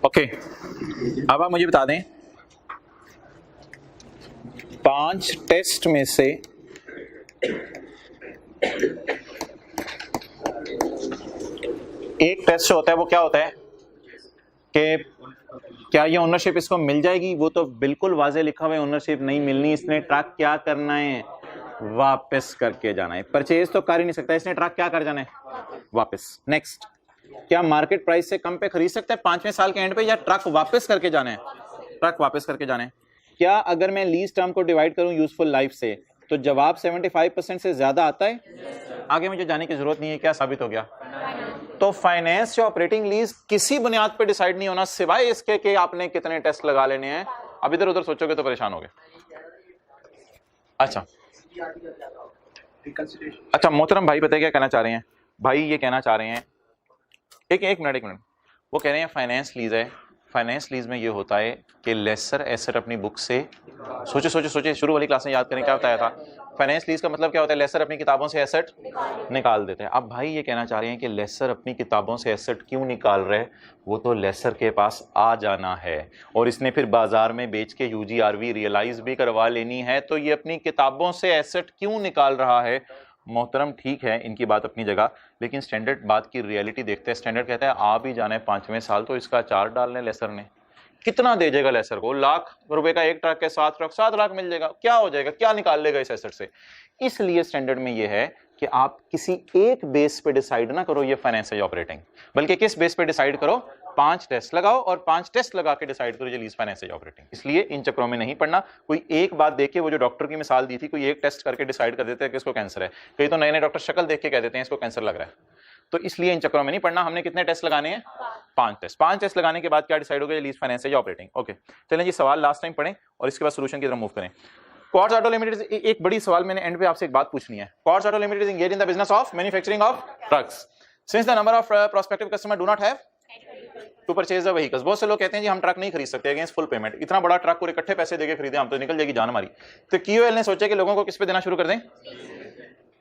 S1: ओके, अब आप मुझे बता दें 5 टेस्ट में से एक टेस्ट जो होता है वो क्या होता है कि क्या ये ओनरशिप इसको मिल जाएगी? वो तो बिल्कुल वाज़ेह लिखा हुआ है ओनरशिप नहीं मिलनी। इसने ट्रक क्या करना है? वापस करके जाना है। परचेज तो कर ही नहीं सकता, इसने ट्रक क्या कर जाना है? वापस। नेक्स्ट, क्या मार्केट प्राइस से कम पे खरीद सकता है 5वें साल के एंड पे, या ट्रक वापस करके जाना है? ट्रक वापस करके जाना है। क्या अगर मैं लीज टर्म को डिवाइड करूं यूजफुल लाइफ से तो जवाब 75% से ज्यादा आता है? आगे मुझे जाने की जरूरत नहीं है, क्या साबित हो गया? तो फाइनेंस या ऑपरेटिंग लीज किसी बुनियाद पर डिसाइड नहीं होना सिवाय इसके कि आपने कितने टेस्ट लगा लेने हैं। अब इधर उधर सोचोगे तो परेशान होगे। अच्छा मोहतरम भाई पता है क्या कहना चाह रहे हैं? भाई ये कहना चाह रहे हैं, एक मिनट, वो कह रहे हैं फाइनेंस लीज है। फाइनेंस लीज में ये होता है कि लेसर एसेट अपनी बुक से, सोचे शुरू वाली क्लास में याद करें क्या बताया था। फाइनेंस लीज का मतलब क्या होता है? लेसर अपनी किताबों से एसेट निकाल देते हैं। अब भाई ये कहना चाह रहे हैं कि लेसर अपनी किताबों से एसेट क्यों निकाल रहे हैं? वो तो लेसर के पास आ जाना है और इसने फिर बाजार में बेच के यूजीआरवी रियलाइज भी करवा लेनी है, तो ये अपनी किताबों से एसेट क्यों निकाल रहा है? मोहतरम ठीक है इनकी बात अपनी जगह, लेकिन स्टैंडर्ड बात की रियलिटी देखते हैं। स्टैंडर्ड कहता है आप ही जाने 5वें साल तो इसका 4 डालने लेसर ने, कितना दे जाएगा लेसर को? लाख रुपए का एक ट्रक है, 7 लाख मिल जाएगा, क्या हो जाएगा, क्या निकाल लेगा इस एसेट से? इसलिए स्टैंडर्ड में ये है कि आप किसी एक बेस पे डिसाइड ना करो ये फाइनेंस है ऑपरेटिंग, बल्कि किस बेस पे डिसाइड करो, 5 टेस्ट लगाओ और 5 टेस्ट लगा के डिसाइड करो ये लीज फाइनेंस है ऑपरेटिंग। इसलिए इन चक्रों में नहीं पड़ना। कोई एक बात देख के, वो जो डॉक्टर की मिसाल दी थी, कोई एक टेस्ट करके डिसाइड कर देते हैं कि इसको कैंसर है। कई तो नए नए डॉक्टर शक्ल देख के कह देते हैं इसको कैंसर लग रहा है। तो इसलिए इन चक्रों में नहीं पड़ना। हमने कितने टेस्ट लगाने हैं? 5 टेस्ट। 5 टेस्ट लगाने के बाद क्या डिसाइड होगा, लीज फाइनेंस है ऑपरेटिंग। ओके, चलें जी सवाल लास्ट टाइम पढ़ें और इसके बाद सॉल्यूशन की तरफ मूव करें। क्वार्ट्ज ऑटो लिमिटेड, एक बड़ी सवाल मैंने एंड पे आपसे एक बात पूछनी है। Quartz auto limited is engaged in the business of manufacturing of trucks since the number of prospective customer do not have to purchase the vehicles. बहुत से लोग कहते हैं जी हम ट्रक नहीं खरीद सकते अगेंस्ट फुल पेमेंट, इतना बड़ा ट्रक पूरे इकट्ठे पैसे देके खरीदे हम तो निकल जाएगी जान हमारी। तो क्यूएल ने सोचा कि लोगों को किस पे देना शुरू कर दें।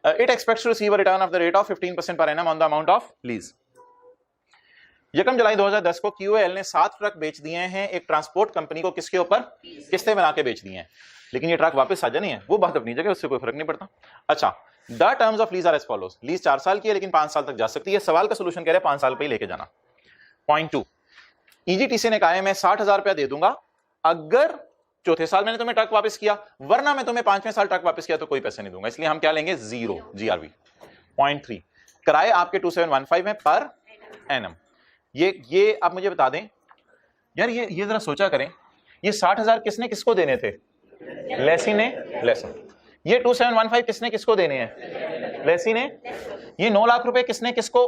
S1: It expects to receive a return of the rate of 15% per annum on the amount of lease. 1 जुलाई 2010 को क्यूएल ने 7 ट्रक बेच दिए हैं एक ट्रांसपोर्ट कंपनी को। किसके ऊपर? किस्तें बना के बेच दिए हैं, लेकिन ये ट्रक वापस आ जानी है, वो बात अपनी जगह, उससे कोई फर्क नहीं पड़ता। अच्छा, the terms of lease are as follows. Lease 4 साल की है लेकिन 5 साल तक जा सकती है। सवाल का सोल्यूशन कह रहे हैं 5 साल पे ही लेके जाना। पॉइंट 2, ईजीटीसी ने कहा है मैं 60,000 रुपया दे दूंगा अगर चौथे साल मैंने तुम्हें ट्रक वापस किया, वरना मैं तुम्हें 5वें साल ट्रक वापस किया तो कोई पैसे नहीं दूंगा। इसलिए हम क्या लेंगे? 0 जीआरबी। पॉइंट 3, किराए आपके 2715 में पर एनम। ये आप मुझे बता दें यार, ये जरा सोचा करें, ये 60,000 किसने किसको देने थे? लेसी ने लेसर। ये 2715 किसने किसको देने हैं? लेसी ने। ये 9 लाख रुपए किसने किसको?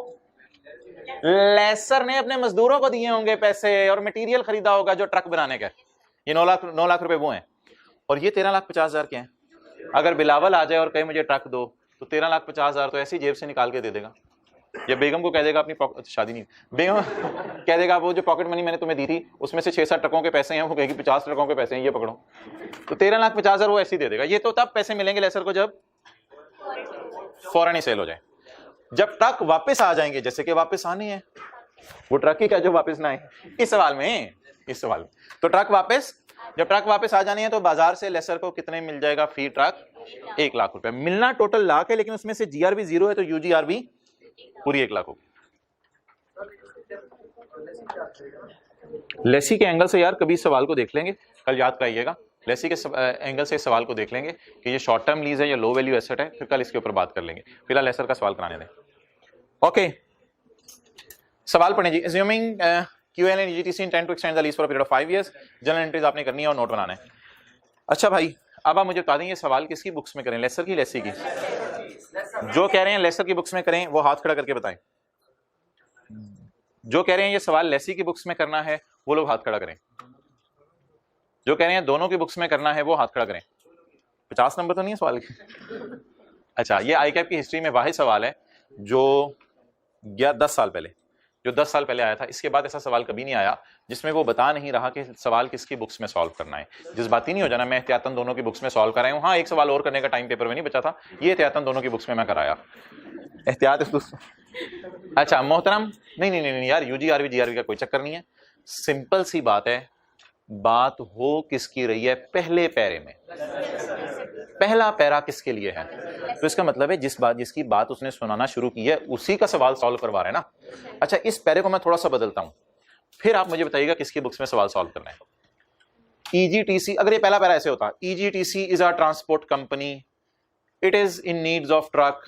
S1: लेसर ने अपने मजदूरों को दिए होंगे पैसे और मटेरियल खरीदा होगा जो ट्रक बनाने का। ये 9 लाख रुपए वो हैं। और ये 13,50,000 के हैं। अगर बिलावल आ जाए और कहे मुझे ट्रक दो तो 13,50,000 तो ऐसी जेब से निकाल के दे देगा। या बेगम को कह देगा अपनी पॉकेट, शादी नहीं, बेगम कह देगा वो जो पॉकेट मनी मैंने तुम्हें दी थी उसमें से 6-7 ट्रकों के पैसे हैं, वो कहेगी 50 ट्रकों के पैसे हैं, ये पकड़ो। तो 13,50,000 वो ऐसे ही दे देगा। ये तो तब पैसे मिलेंगे लेसर को जब फौरन ही सेल हो जाए। जब ट्रक वापस आ जाएंगे, जैसे कि वापस आने हैं, वो ट्रक ही क्या जो वापस ना आए इस सवाल में तो ट्रक वापस, जब ट्रक वापस आ जाने हैं तो बाजार से लेसर को कितने मिल जाएगा फी ट्रक? 1 लाख रुपए मिलना। टोटल लाख है लेकिन उसमें से जीआरबी 0 है तो यूजीआरबी पूरी 1 लाख होगी। लेसी के एंगल से यार कभी सवाल को देख लेंगे, कल याद कराइएगा। लेसी के एंगल से सवाल को देख लेंगे कि ये शॉर्ट टर्म लीज है या लो वैल्यू एसेट है, फिर कल इसके ऊपर बात कर लेंगे। फिलहाल लेसर का सवाल कराने दें। ओके, सवाल पढ़ें जी। Assuming QL and EGTC intend to extend the lease for a period of 5 years, journal entries आपने करनी है और नोट बनाना है। अच्छा भाई, अब आप मुझे बता दें ये सवाल किसकी बुक्स में करें, लेसर की लेसी की? जो कह रहे हैं लेसर की बुक्स में करें वो हाथ खड़ा करके बताएं। जो कह रहे हैं ये सवाल लेसी की बुक्स में करना है वो लोग हाथ खड़ा करें। जो कह रहे हैं दोनों की बुक्स में करना है वो हाथ खड़ा करें। 50 नंबर तो नहीं है सवाल के? अच्छा, ये आईकैप की हिस्ट्री में वाहिद सवाल है जो 10 साल पहले आया था। इसके बाद ऐसा सवाल कभी नहीं आया जिसमें वो बता नहीं रहा कि सवाल किसकी बुक्स में सॉल्व करना है। जज्बाती नहीं हो जाना, मैं एहतियातन दोनों की बुक्स में सॉल्व कराया हूं। हाँ, एक सवाल और करने का टाइम पेपर में नहीं बचा था, ये एहतियातन दोनों की बुक्स में मैं कराया। एहतियात अच्छा मोहतरम, नहीं यार, यूजीआरबी जीआरबी का कोई चक्कर नहीं है। सिंपल सी बात है, बात हो किसकी रही है? पहले पैरे में पहला पैरा किसके लिए है? तो इसका मतलब है जिसकी बात उसने सुनाना शुरू की है उसी का सवाल सॉल्व करवा रहे हैं ना। अच्छा, इस पैरे को मैं थोड़ा सा बदलता हूं, फिर आप मुझे बताइएगा किसकी बुक्स में सवाल सॉल्व करना है। ईजीटीसी, अगर ये पहला पैरा ऐसे होता, EGTC is a transport company, it is in needs of truck,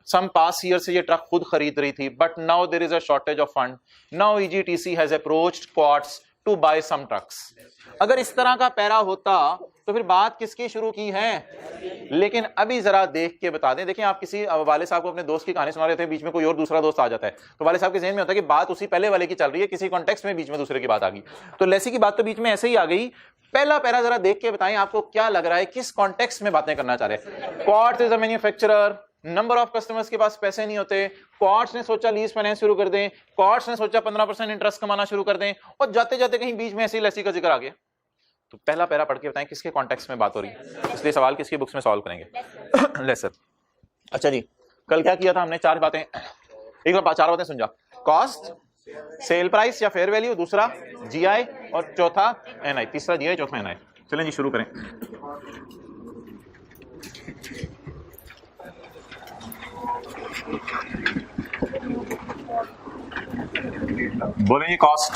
S1: some past year से ये ट्रक खुद खरीद रही थी, but now there is a shortage of fund, now EGTC has approached Quartz to buy some trucks. अगर इस तरह का पैरा होता तो फिर बात किसकी शुरू की है? लेकिन अभी जरा देख के बता दें। देखिए, आप किसी वाले साहब को अपने दोस्त की कहानी सुना रहे थे, बीच में कोई और दूसरा दोस्त आ जाता है तो वाले साहब के ज़हन में होता है कि बात उसी पहले वाले की चल रही है, किसी कॉन्टेक्स्ट में बीच में दूसरे की बात आ गई। तो लेसी की बात तो बीच में ऐसे ही आ गई। पहला पैरा जरा देख के बताएं आपको क्या लग रहा है, किस कॉन्टेक्स्ट में बातें करना चाह रहे हैं। Quartz is a manufacturer, number of customers के पास पैसे नहीं होते, क्वार्ट्स ने सोचा लीज फाइनेंस शुरू कर दें, क्वार्ट्स ने सोचा 15% इंटरेस्ट कमाना शुरू कर दें, और जाते जाते कहीं बीच में ऐसी लेसी का जिक्र आ गया। तो पहला पैरा पढ़ के बताएं किसके कॉन्टेक्स्ट में बात हो रही है। इसलिए सवाल किसकी बुक्स में सॉल्व करेंगे? लेसर। अच्छा जी, कल क्या किया था हमने? 4 बातें, एक बार 4 बातें समझा। कॉस्ट, सेल प्राइस या फेयर वैल्यू, दूसरा जीआई और चौथा एनआई, तीसरा जीआई चौथा एनआई। चलें जी शुरू करें। बोले ये कॉस्ट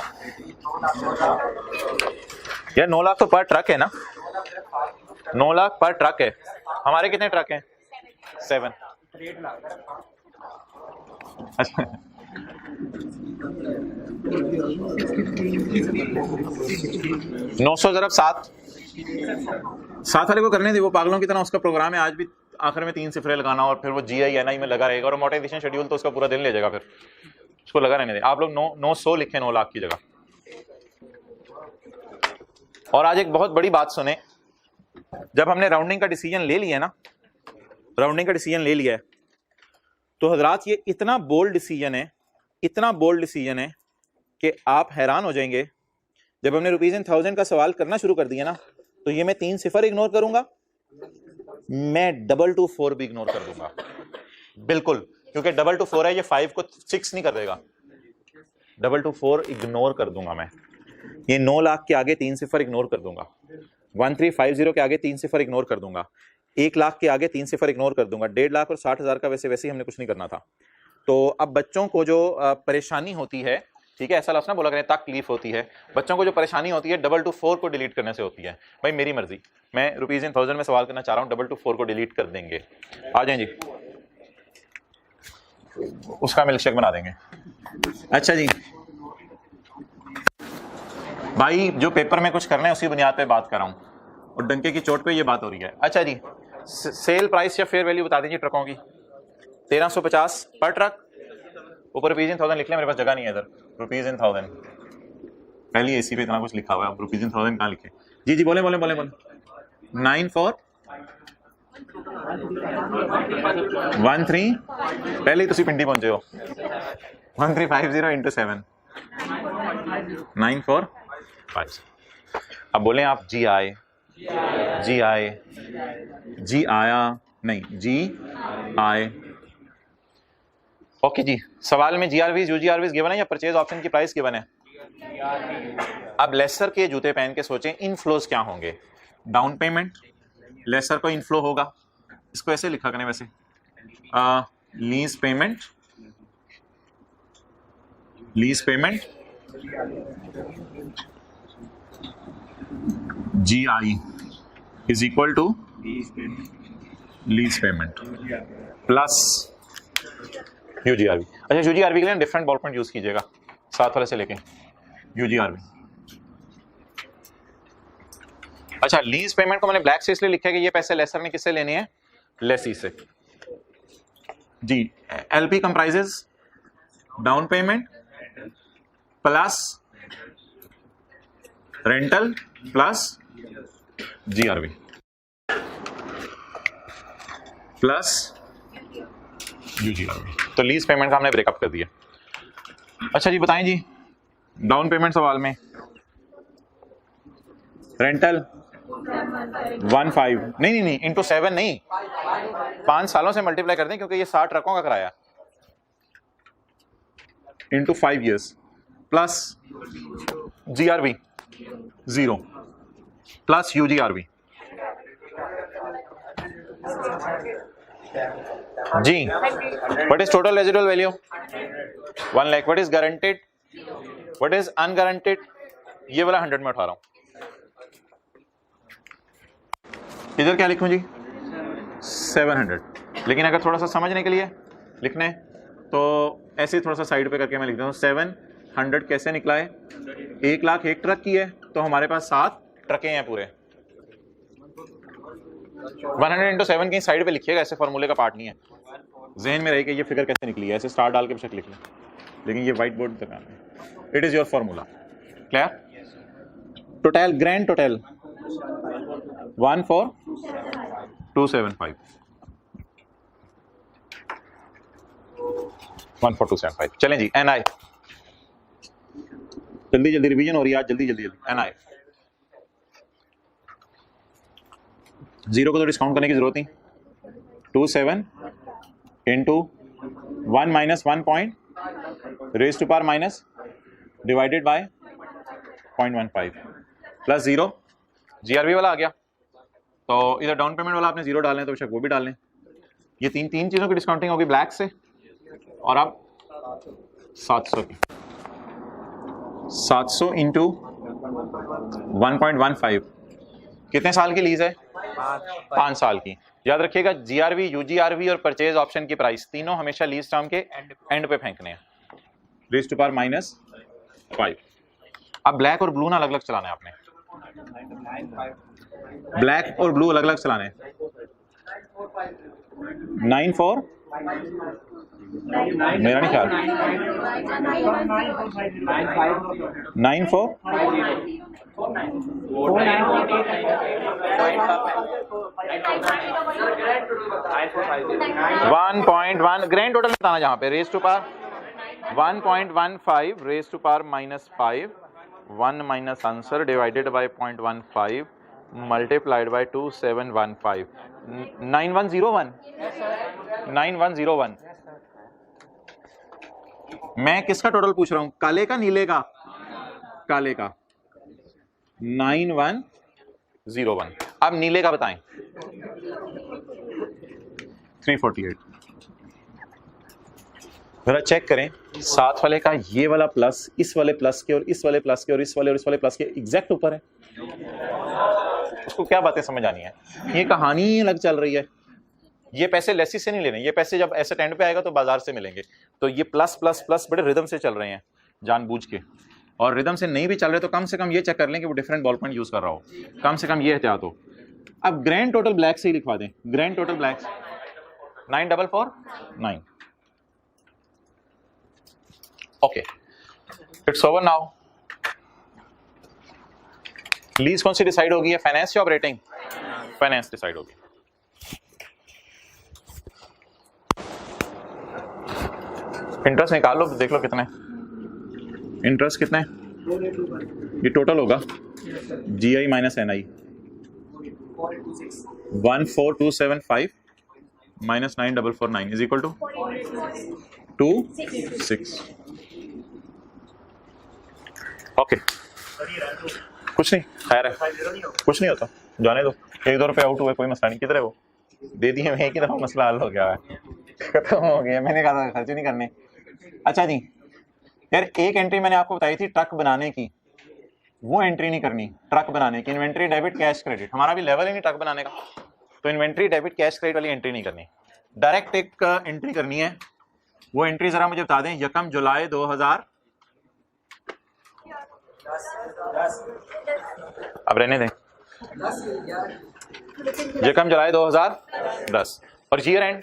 S1: यार 9 लाख तो पर ट्रक है ना, 9 लाख पर ट्रक है। हमारे कितने ट्रक हैं? 7। अच्छा 900 ज़रब 7 वाले को करने दे, वो पागलों की तरह उसका प्रोग्राम है। आज भी आखिर में 3 सिफरे लगाना और फिर वो GI NI में लगा रहेगा और मोनेटाइजेशन शेड्यूल तो उसका पूरा दिन ले जाएगा, फिर उसको लगा रहने दे। आप लोग 900 लिखें 9 लाख की जगह। और आज एक बहुत बड़ी बात सुने, जब हमने राउंडिंग का डिसीजन ले लिया ना, राउंडिंग का डिसीजन ले लिया है, तो हजरात ये इतना बोल्ड डिसीजन है, इतना बोल्ड डिसीजन है कि आप हैरान हो जाएंगे। जब हमने रुपीज इन थाउजेंड का सवाल करना शुरू कर दिया ना, तो ये मैं 3 सिफर इग्नोर करूंगा, मैं 224 भी इग्नोर कर दूंगा बिल्कुल, क्योंकि 224 है, ये 5 को 6 नहीं कर देगा। 224 इग्नोर कर दूंगा मैं। ये 9 लाख के आगे 3 सिफर इग्नोर कर दूंगा, 1350 के आगे 3 सिफर इग्नोर कर दूंगा, 1 लाख के आगे 3 सिफर इग्नोर कर दूंगा, 1.5 लाख और 60,000 का वैसे ही हमने कुछ नहीं करना था। तो अब बच्चों को जो परेशानी होती है, ठीक है, ऐसा लफ्ज़ ना बोला करें, तकलीफ होती है, बच्चों को जो परेशानी होती है 224 को डिलीट करने से होती है। भाई मेरी मर्जी, मैं रुपीज इन थाउजेंड में सवाल करना चाह रहा हूँ, 224 को डिलीट कर देंगे। आ जाए जी, उसका मिल्कशेक बना देंगे। अच्छा जी भाई, जो पेपर में कुछ करना है उसी बुनियाद पे बात कर रहा हूँ और डंके की चोट पे ये बात हो रही है। अच्छा जी, सेल प्राइस या फेयर वैल्यू बता दीजिए ट्रकों की। 1350 पर ट्रक, ऊपर रुपीज इन थाउजेंड लिख लें, मेरे पास जगह नहीं है इधर। रुपीज इन थाउजेंड, पहले एसी पे इतना कुछ लिखा हुआ है, अब रुपीज इन थाउजेंड कहाँ लिखे? जी जी बोले बोले बोले बोले। 9413, पहले ही तुसी पिंडी पहुंचे हो। 1350 इंटू 7 9450। अब बोले आप जी आए, जी आए, जी आया नहीं, जी आए। ओके जी, सवाल में GRVs UGRVs गिवन है या परचेज ऑप्शन की प्राइस गिवन है? अब लेसर के जूते पहन के सोचें इनफ्लोज क्या होंगे। डाउन पेमेंट, लेसर को इनफ्लो होगा, इसको ऐसे लिखा करें वैसे, lease payment, lease payment GI is equal to lease payment plus UGRV। अच्छा, UGRV के लिए डिफरेंट बॉल पॉइंट यूज कीजिएगा, 7 वाले से लेके UGRV। अच्छा, लीज पेमेंट को मैंने ब्लैक से इसलिए लिखा है कि ये पैसे लेसर ने किससे लेने हैं? लेसी से जी। LP comprises down payment plus rental plus GRV plus UGRV। तो लीज पेमेंट का हमने ब्रेकअप कर दिया। अच्छा जी बताएं जी, डाउन पेमेंट सवाल में रेंटल 15, नहीं नहीं इंटू 7 नहीं, 5 सालों से मल्टीप्लाई कर दें क्योंकि ये 60 ट्रकों का किराया, into 5 years plus GRV 0 plus UGRV जी। What is total residual value? 1 lakh. What is guaranteed, what is unguaranteed? ये वाला 100 में उठा रहा हूं। इधर क्या लिखूं जी? 700। लेकिन अगर थोड़ा सा समझने के लिए लिखना है तो ऐसे थोड़ा सा साइड पे करके मैं लिख देता हूँ। 700 कैसे निकला है? 1 लाख एक ट्रक की है, तो हमारे पास 7 ट्रकें हैं पूरे। 100 इंटू 7 कहीं साइड पे लिखिएगा, ऐसे फॉर्मूले का पार्ट नहीं है, जहन में रहे कि ये फिगर कैसे निकली है, ऐसे स्टार डाल के बेशक लिख लें, लेकिन ये व्हाइट बोर्ड तक आना है। It is your formula. Clear? Total, grand total 14275, 14275। चलें जी, NI जल्दी जल्दी रिवीजन हो रही है आज, जल्दी जल्दी जल्दी। NI 0 को तो डिस्काउंट करने की जरूरत नहीं। 27 into 1 minus 1 point raise to power minus divided by 0.15 plus 0। GRV वाला आ गया, तो इधर डाउन पेमेंट वाला आपने 0 डालना है तो बेशक वो भी डाल लें। ये तीन चीजों की डिस्काउंटिंग होगी, ब्लैक से, और अब 700 की 700 इंटू 1.15 कितने साल की लीज है? 5 साल की। याद रखिएगा जीआरवी, यूजीआरवी और परचेज ऑप्शन की प्राइस तीनों हमेशा लीज टर्म के एंड पे फेंकने हैं, रेज़ टू पावर -5। अब ब्लैक और ब्लू ना अलग अलग चलाना है आपने, ब्लैक और ब्लू अलग अलग चलाने हैं। 9-4 मेरा नहीं ख्याल 9-4 1.1 ग्रैंड टोटल बताना जहां पे raise to power 1.15 raise to power -5 1 minus answer divided by 0.15 multiplied by 2715 9101 9101। मैं किसका टोटल पूछ रहा हूं, काले का नीले का? काले का 9101। अब नीले का बताएं 348। जरा चेक करें साथ वाले का ये वाला प्लस इस वाले प्लस के और इस वाले प्लस के और इस वाले प्लस के एग्जैक्ट ऊपर है। उसको क्या बातें समझ आनी है? ये कहानी अलग चल रही है। ये पैसे लेसी से नहीं लेने, ये पैसे जब ऐसे एंड पे आएगा तो बाजार से मिलेंगे। तो ये प्लस प्लस प्लस बड़े रिदम से चल रहे हैं जानबूझ के, और रिदम से नहीं भी चल रहे तो कम से कम ये चेक कर लें कि वो डिफरेंट बॉल पॉइंट यूज कर रहा हो, कम से कम ये एहतियात हो। अब ग्रैंड टोटल ब्लैक से ही लिखवा दें, grand total black 9449। Okay it's over now. Lease कौन सी डिसाइड होगी? फाइनेंस या ऑपरेटिंग? फाइनेंस डिसाइड होगी। इंटरेस्ट निकाल लो, देख लो कितने इंटरेस्ट कितने ये टोटल होगा। GI minus NI 14275 minus 9449 is equal to 26। Okay कुछ नहीं, खैर है, कुछ नहीं होता, जाने दो। 1-2 रुपए आउट हुए कोई मसला नहीं। किधर है वो? दे दिए मैं, एक ही दफा मसला हल हो गया है, खत्म हो गया। मैंने कहा था खर्चे नहीं करने। अच्छा जी यार, एक एंट्री मैंने आपको बताई थी ट्रक बनाने की, वो एंट्री नहीं करनी। ट्रक बनाने की इन्वेंट्री डेबिट कैश क्रेडिट, हमारा भी लेवल ही नहीं ट्रक बनाने का, तो इन्वेंट्री डेबिट कैश क्रेडिट वाली एंट्री नहीं करनी, डायरेक्ट एक एंट्री करनी है। वो एंट्री जरा मुझे बता दें। 1 जुलाई 2000, अब रहने दें, 1 जुलाई 2010 और year and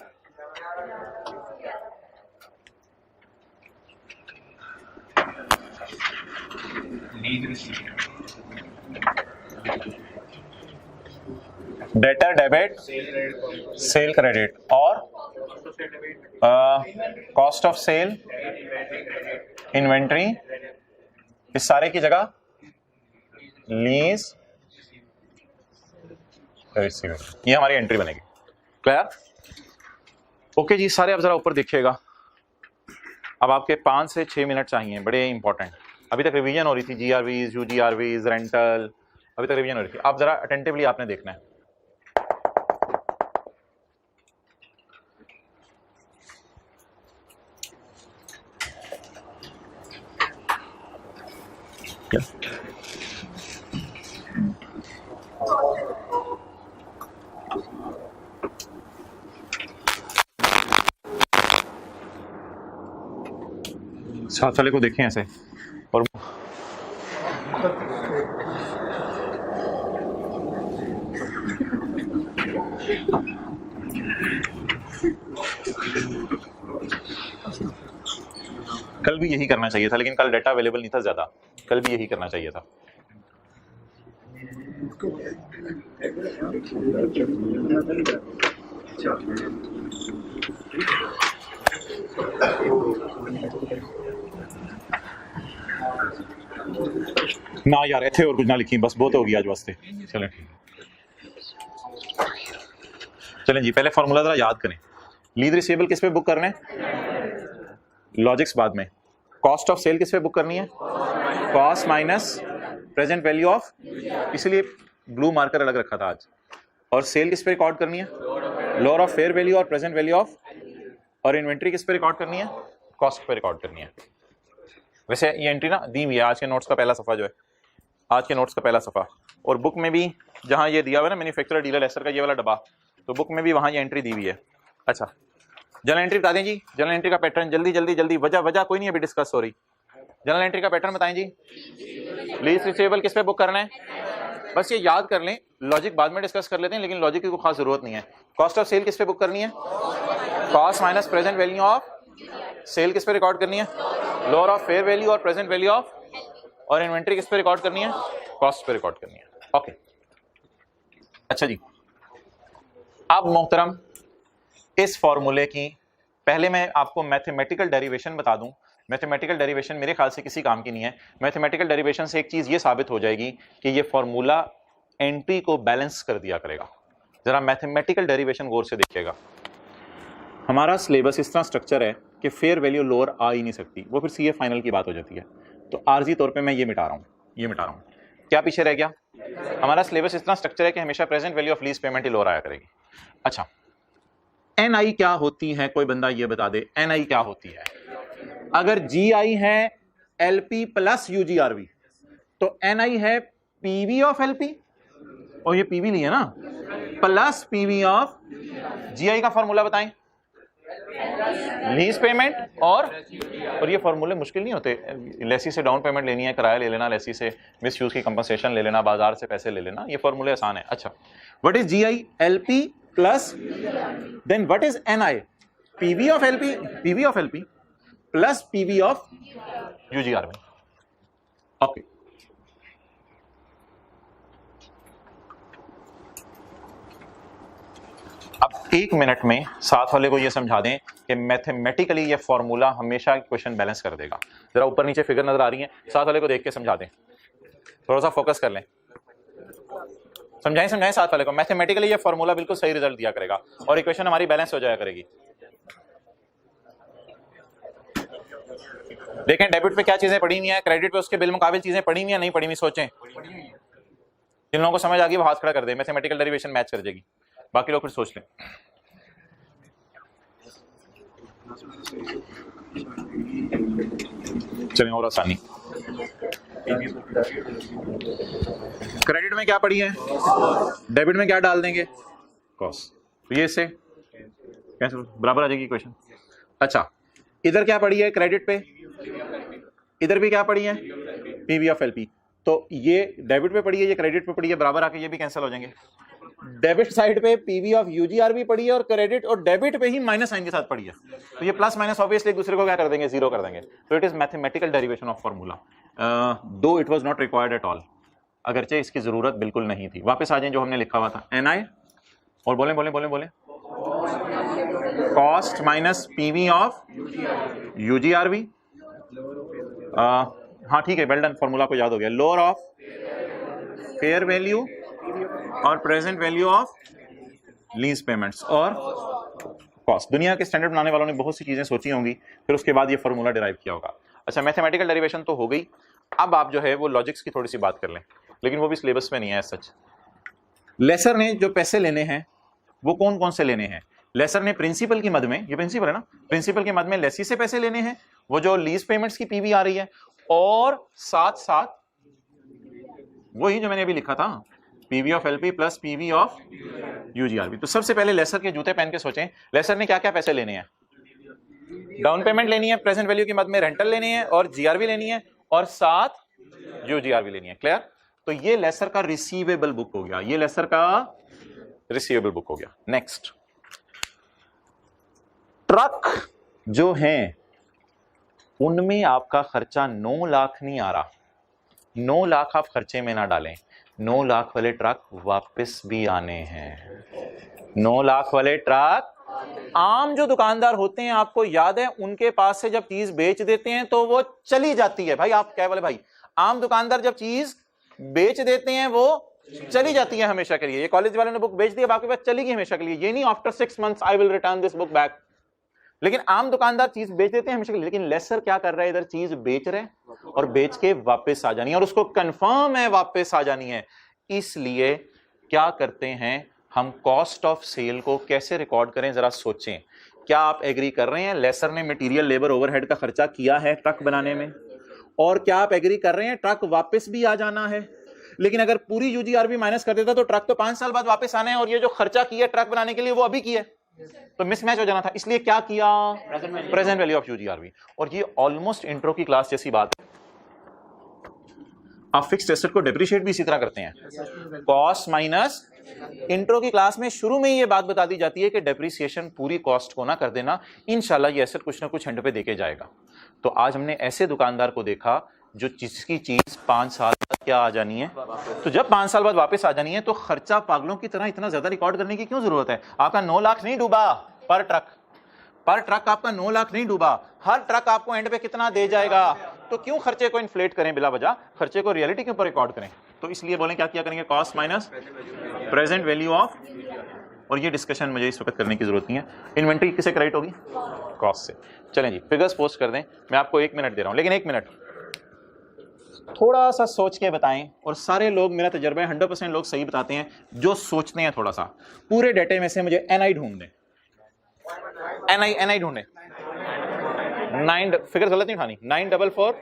S1: debtor debit cell credit और कॉस्ट ऑफ सेल इन्वेंट्री, इस सारे की जगह लीज रिसीवेबल, ये हमारी एंट्री बनेगी। क्लियर? ओके जी, सारे आप जरा ऊपर देखिएगा। अब आपके 5 से 6 मिनट चाहिए, बड़े इंपॉर्टेंट। अभी तक रिवीजन हो रही थी, GRVs, UGRVs, रेंटल, अभी तक रिवीजन हो रही थी। अब जरा अटेंटिवली आपने देखना है। साथ वाले को देखें ऐसे, और कल भी यही करना चाहिए था, लेकिन कल डाटा अवेलेबल नहीं था ज्यादा, कल भी यही करना चाहिए था। ना यार ऐसे और कुछ ना लिखी, बस बहुत हो गया आज वास्ते। चलें चलें जी, पहले फॉर्मूला जरा याद करें। लीज रिसीवेबल किस पे बुक करना है? लॉजिक्स बाद में। कॉस्ट ऑफ सेल किस पे बुक करनी है? Cost minus present value of, इसलिए ब्लू मार्कर अलग रखा था आज। और सेल किस पे रिकॉर्ड करनी है? लोअर ऑफ फेयर वैल्यू और प्रेजेंट वैल्यू ऑफ और इन्वेंट्री किस पे रिकॉर्ड करनी है, कॉस्ट पे रिकॉर्ड करनी है। वैसे ये एंट्री ना दी हुई है आज के नोट्स का पहला सफा जो है, आज के नोट्स का पहला सफा, और बुक में भी जहां ये दिया हुआ है ना मैन्युफैक्चरर डीलर लेसर का ये वाला डब्बा, तो बुक में भी वहां ये एंट्री दी हुई है। अच्छा जनरल एंट्री बता दें जी, जनरल एंट्री का पैटर्न जल्दी जल्दी जल्दी, वजह कोई नहीं अभी डिस्कस हो रही। जनरल एंट्री का पैटर्न बताएं जी। लीज रिसीवेबल किस पे बुक करना है, बस ये याद कर लें, लॉजिक बाद में डिस्कस कर लेते हैं, लेकिन लॉजिक की कोई खास जरूरत नहीं है। कॉस्ट ऑफ सेल किस पे बुक करनी है, cost minus present value of sale किस पे रिकॉर्ड करनी है, लोअर ऑफ फेयर वैल्यू और प्रेजेंट वैल्यू ऑफ, और इन्वेंट्री किस पे रिकॉर्ड करनी है, कॉस्ट पे रिकॉर्ड करनी है। ओके अच्छा जी, अब मोहतरम इस फॉर्मूले की पहले मैं आपको मैथमेटिकल डेरिवेशन बता दूं। मैथमेटिकल डेरिवेशन मेरे ख्याल से किसी काम की नहीं है। मैथमेटिकल डेरिवेशन से एक चीज ये साबित हो जाएगी कि ये फॉर्मूला एंट्री को बैलेंस कर दिया करेगा। जरा मैथमेटिकल डेरिवेशन गौर से देखिएगा। हमारा सिलेबस इस तरह स्ट्रक्चर है कि फेयर वैल्यू लोअर आ ही नहीं सकती, वो फिर सीए फाइनल की बात हो जाती है। तो आर्जी तौर पे मैं ये मिटा रहा हूँ, ये मिटा रहा हूँ। क्या पीछे रह गया, हमारा सिलेबस इस तरह स्ट्रक्चर है कि हमेशा present value of lease payment he lower आया करेगी। अच्छा एनआई क्या होती है, कोई बंदा ये बता दे एनआई क्या होती है। अगर जीआई है एलपी प्लस यूजीआरवी, तो एनआई है पीवी ऑफ एलपी, और ये पीवी नहीं है ना, प्लस पीवी ऑफ जीआई का फॉर्मूला बताएं, लीज पेमेंट। और ये फॉर्मूले मुश्किल नहीं होते, लेसी से डाउन पेमेंट लेनी है, किराया ले लेना, लेसी से मिस यूज की कंपनसेशन ले लेना, बाजार से पैसे ले लेना, ये फॉर्मूले आसान है। अच्छा what is GI, LP plus then what is NI, PV of LP, PV of LP plus PV of UGRV. Okay अब एक मिनट में साथ वाले को ये समझा दें कि मैथमेटिकली ये फॉर्मूला हमेशा क्वेश्चन बैलेंस कर देगा। जरा ऊपर नीचे फिगर नजर आ रही है, साथ वाले को देख के समझा दें, थोड़ा सा फोकस कर लें, समझाएं साथ वाले को। मैथमेटिकली ये फॉर्मूला बिल्कुल सही रिजल्ट दिया करेगा और इक्वेशन हमारी बैलेंस हो जाया करेगी। देखें डेबिट पे क्या चीजें पड़ी हुई हैं, क्रेडिट पे उसके बिल मुकाबिल चीजें पड़ी हुई हैं, नहीं पड़ी हुई, सोचें। जिन लोगों को समझ आ गई वो हाथ खड़ा कर दे, मैथमेटिकल डेरिवेशन मैच कर जाएगी, बाकी लोग फिर सोच लें। चलें और आसानी, क्रेडिट में क्या पड़ी है, डेबिट में क्या डाल देंगे, कॉस्ट, तो ये इससे कैसे बराबर आ जाएगी क्वेश्चन। अच्छा इधर क्या पड़ी है क्रेडिट पे, इधर भी क्या पड़ी है पीवी ऑफ एलपी, तो ये डेबिट पे पड़ी है, ये क्रेडिट पे पड़ी है, बराबर आके ये भी कैंसिल हो जाएंगे। डेबिट साइड पे पीवी ऑफ यूजीआरवी पड़ी है और क्रेडिट और डेबिट पे ही माइनस साइन के साथ पड़ी है, तो ये प्लस माइनस ऑब्वियसली एक दूसरे को क्या कर देंगे, जीरो कर देंगे। तो it is mathematical derivation of formula, though it was not required at all, अगरचे इसकी जरूरत बिल्कुल नहीं थी। वापस आ जाएं जो हमने लिखा हुआ था, एनआई और बोले बोले बोले बोले cost minus PV of UGRV. हाँ ठीक है, वेल डन, फॉर्मूला को याद हो गया, लोअर ऑफ फेयर वैल्यू और present value of lease payments और कॉस्ट। दुनिया के स्टैंडर्ड बनाने वालों ने बहुत सी चीजें सोची होंगी, फिर उसके बाद ये फॉर्मूला डिराइव किया होगा। अच्छा मैथमेटिकल डेरिवेशन तो हो गई, अब आप जो है वो लॉजिक्स की थोड़ी सी बात कर लें, लेकिन वो भी सिलेबस में नहीं है सच। लेसर ने जो पैसे लेने हैं वो कौन कौन से लेने हैं, लेसर ने प्रिंसिपल की मद में, ये प्रिंसिपल है ना, प्रिंसिपल के मद में लेसी से पैसे लेने हैं, वो जो लीज पेमेंट्स की पीवी आ रही है, और साथ साथ वही जो मैंने अभी लिखा था PV of LP plus PV of UGRV. तो सबसे पहले लेसर के जूते पहन के सोचें, लेसर ने क्या क्या पैसे लेने हैं, डाउन पेमेंट लेनी है, प्रेजेंट वैल्यू की मद में रेंटल लेनी है, और जीआरवी लेनी है, और साथ यूजीआरवी लेनी है। क्लियर, तो ये लेसर का रिसीवेबल बुक हो गया, ये लेसर का रिसीवेबल बुक हो गया। नेक्स्ट, ट्रक जो हैं उनमें आपका खर्चा 9 लाख नहीं आ रहा, 9 लाख आप खर्चे में ना डालें, 9 लाख वाले ट्रक वापस भी आने हैं। 9 लाख वाले ट्रक, आम जो दुकानदार होते हैं आपको याद है, उनके पास से जब चीज बेच देते हैं तो वो चली जाती है। भाई आप क्या बोले भाई, आम दुकानदार जब चीज बेच देते हैं वो चली जाती है हमेशा के लिए। ये कॉलेज वाले ने बुक बेच दी, अब आपके पास चलेगी हमेशा के लिए, ये नहीं after 6 months I will return this book back. लेकिन आम दुकानदार चीज बेच देते हैं हमेशा के लिए, लेकिन लेसर क्या कर रहा है, इधर चीज बेच रहे हैं और बेच के वापस आ जानी है, और उसको कंफर्म है वापस आ जानी है। इसलिए क्या करते हैं हम, कॉस्ट ऑफ सेल को कैसे रिकॉर्ड करें, जरा सोचें। क्या आप एग्री कर रहे हैं लेसर ने मटेरियल लेबर ओवरहेड का खर्चा किया है ट्रक बनाने में? और क्या आप एग्री कर रहे हैं ट्रक वापस भी आ जाना है? लेकिन अगर पूरी यूजीआरबी माइनस कर देता तो ट्रक तो 5 साल बाद वापस आने हैं, और ये जो खर्चा किया ट्रक बनाने के लिए वो अभी किया, तो मिसमैच हो जाना था। इसलिए क्या किया? Present value of UGRB. और ये ऑलमोस्ट इंट्रो की क्लास जैसी बात है। आप फिक्स्ड एसेट को डेप्रिशिएट भी इसी तरह करते हैं, कॉस्ट माइनस। इंट्रो की क्लास में शुरू में ही ये बात बता दी जाती है कि डेप्रिसिएशन पूरी कॉस्ट को ना कर देना, इंशाल्लाह ये एसेट कुछ ना कुछ एंड पे देके जाएगा। तो आज हमने ऐसे दुकानदार को देखा जो जिसकी चीज 5 साल बाद क्या आ जानी है, तो जब 5 साल बाद वापस आ जानी है तो खर्चा पागलों की तरह इतना ज्यादा रिकॉर्ड करने की क्यों जरूरत है? आपका 9 लाख नहीं डूबा पर ट्रक आपका 9 लाख नहीं डूबा, हर ट्रक आपको एंड पे कितना दे जाएगा? तो क्यों खर्चे को इन्फ्लेट करें बिला वजह, खर्चे को रियलिटी के ऊपर रिकॉर्ड करें? तो इसलिए बोलें क्या किया करेंगे, cost minus present value of. और ये डिस्कशन मुझे इस वक्त करने की जरूरत नहीं है। इन्वेंट्री किसे क्रेडिट होगी? कॉस्ट से। चलें जी, फिगर्स पोस्ट कर दें। मैं आपको 1 मिनट दे रहा हूं, लेकिन 1 मिनट थोड़ा सा सोच के बताएं। और सारे लोग, मेरा तजर्बा है 100% लोग सही बताते हैं जो सोचते हैं थोड़ा सा। पूरे डेटे में से मुझे एनआई ढूंढ दें, एनआई ढूंढे। 9 फिगर गलत नहीं उठानी, 944।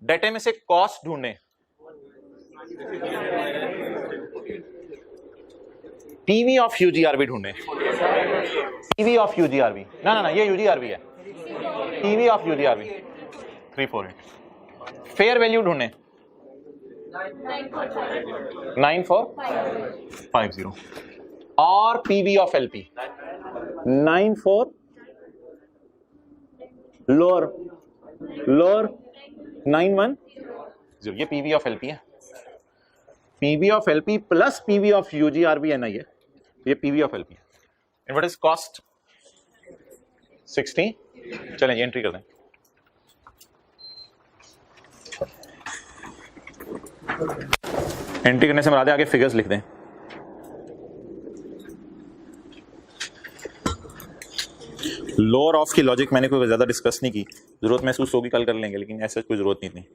S1: डेटे में से कॉस्ट ढूंढे, पीवी ऑफ यूजीआरबी ढूंढे, पीवी ऑफ यूजीआरबी, ना ये यूजीआरबी है, PV of UGRB 348। Fair value ढूंढे 9450 और पीवी ऑफ एलपी 94 लोअर 910। ये पीवी ऑफ एलपी है, PV of LP plus PV of UGRB NI है, ये पीवी ऑफ एलपी है। And what is cost? 60। चलें एंट्री कर दें। एंट्री करने से मुराद है आगे फिगर्स लिख दें। लोअर ऑफ की लॉजिक मैंने कोई ज्यादा डिस्कस नहीं की, जरूरत महसूस होगी कल कर लेंगे, लेकिन ऐसा कोई जरूरत नहीं थी।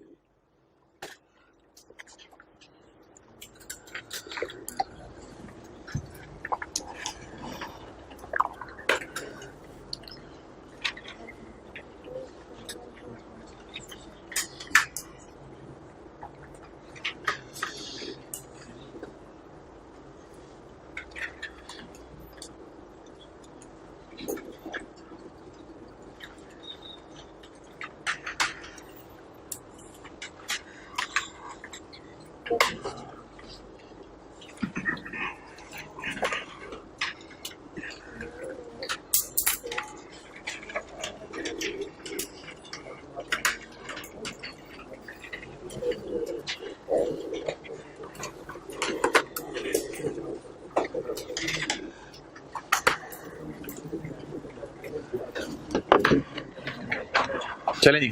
S1: चलें जी,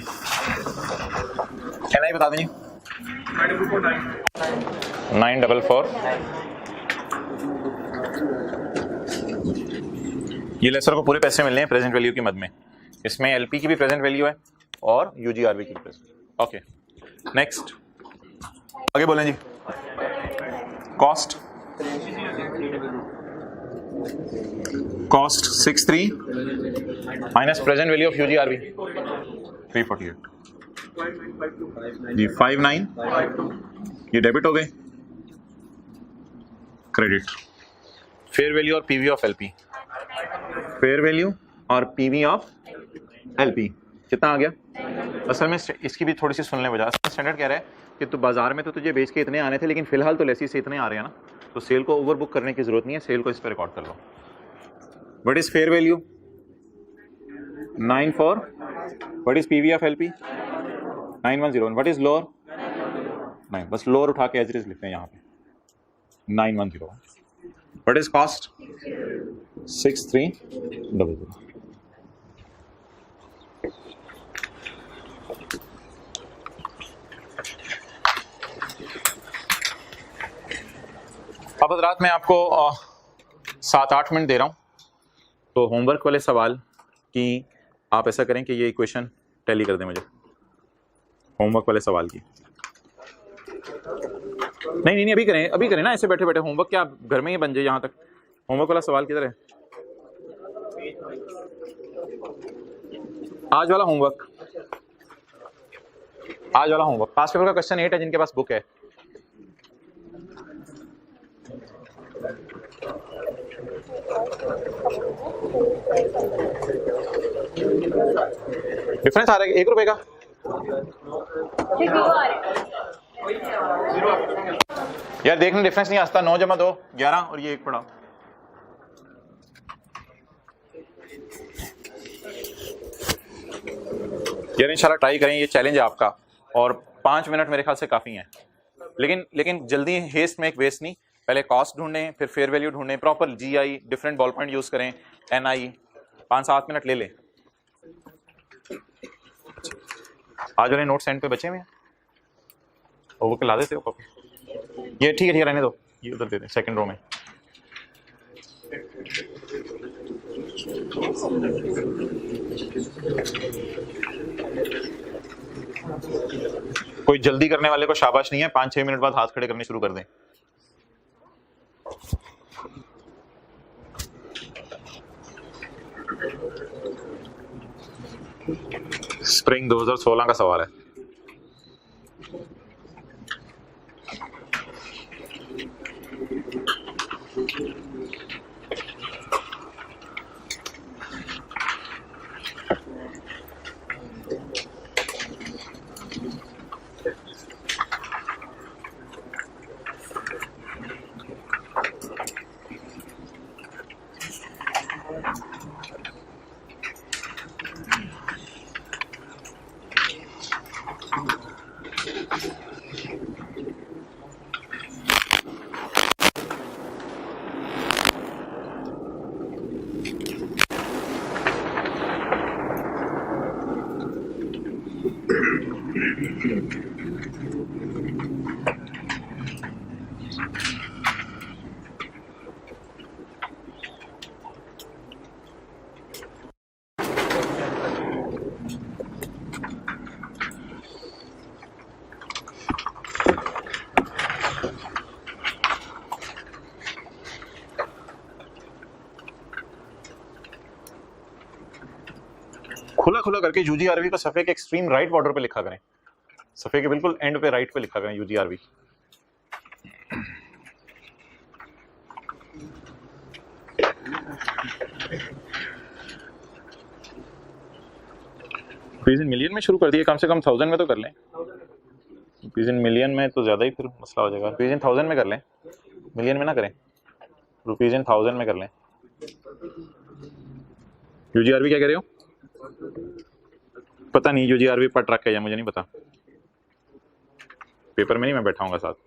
S1: एनआई बता दें। 944। ये लेसर को पूरे पैसे मिलने हैं प्रेजेंट वैल्यू की मद में। इसमें एलपी की भी प्रेजेंट वैल्यू है और यूजीआरबी की भी प्रेजेंट। ओके, नेक्स्ट आगे बोलें जी। Cost 63 minus present value of UGRB 348 जी 59। ये डेबिट हो गए, क्रेडिट। फेयर वैल्यू और PV of LP, fair value और पीवी ऑफ एलपी कितना आ गया? असल में इसकी भी थोड़ी सी सुन लें वजह। स्टैंडर्ड कह रहा है कि तू बाजार में तो तुझे बेच के इतने आने थे, लेकिन फिलहाल तो लेसी से इतने आ रहे हैं ना, तो सेल को ओवर बुक करने की जरूरत नहीं है, सेल को इस पर रिकॉर्ड कर लो। What is fair value? 94। What is PV of LP? 910। What is lower? 9। बस लोअर उठा के एज इट इज लिखते हैं यहाँ पे 910। What is cost? 6300। अब हज़रात मैं आपको 7-8 मिनट दे रहा हूँ, तो होमवर्क वाले सवाल की आप ऐसा करें कि ये इक्वेशन टैली कर दें मुझे, होमवर्क वाले सवाल की। नहीं अभी करें ना, ऐसे बैठे बैठे होमवर्क क्या घर में ही बन जाए यहाँ तक। होमवर्क वाला सवाल किधर है? आज वाला होमवर्क पास पेपर का क्वेश्चन 8 है जिनके पास बुक है। डिफरेंस आ रहा है 1 रुपए का। यार देखने डिफरेंस नहीं आता। 9 जमा 2 11 और ये 1 पड़ा। यार इंशाल्लाह ट्राई करें, ये चैलेंज है आपका। और 5 मिनट मेरे ख्याल से काफ़ी हैं। लेकिन जल्दी हेस्ट में एक वेस्ट नहीं। पहले कॉस्ट ढूंढें, फिर फेयर वैल्यू ढूंढें, proper GI different ball point use करें, NI 5-7 मिनट ले लें। आज वाले नोट सेंड पे बचे हुए हैं, वो ला देते हो कॉपी। ये ठीक है रहने दो, ये उधर दे दें सेकंड रो में। कोई जल्दी करने वाले को शाबाश नहीं है, 5-6 मिनट बाद हाथ खड़े करने शुरू कर दें। स्प्रिंग 2016 का सवाल है। खुला खुला करके UGRV को सफ़े के एक्सट्रीम राइट बॉर्डर पे लिखा करें, सफ़े के बिल्कुल एंड पे राइट पे लिखा करें UGRV। रुपीज इन मिलियन में शुरू कर दिए, कम से कम 1000 में तो कर लें। रुपीज इन मिलियन में तो ज़्यादा ही फिर मसला हो जाएगा। रुपीज इन 1000 में कर लें, मिलियन में ना करें। रुपीज इन 1000 में कर लें। UGRV क्या कह रहे हो? पता नहीं UGRV पर ट्रक है या मुझे नहीं पता, पेपर में नहीं मैं बैठा हूँगा साथ।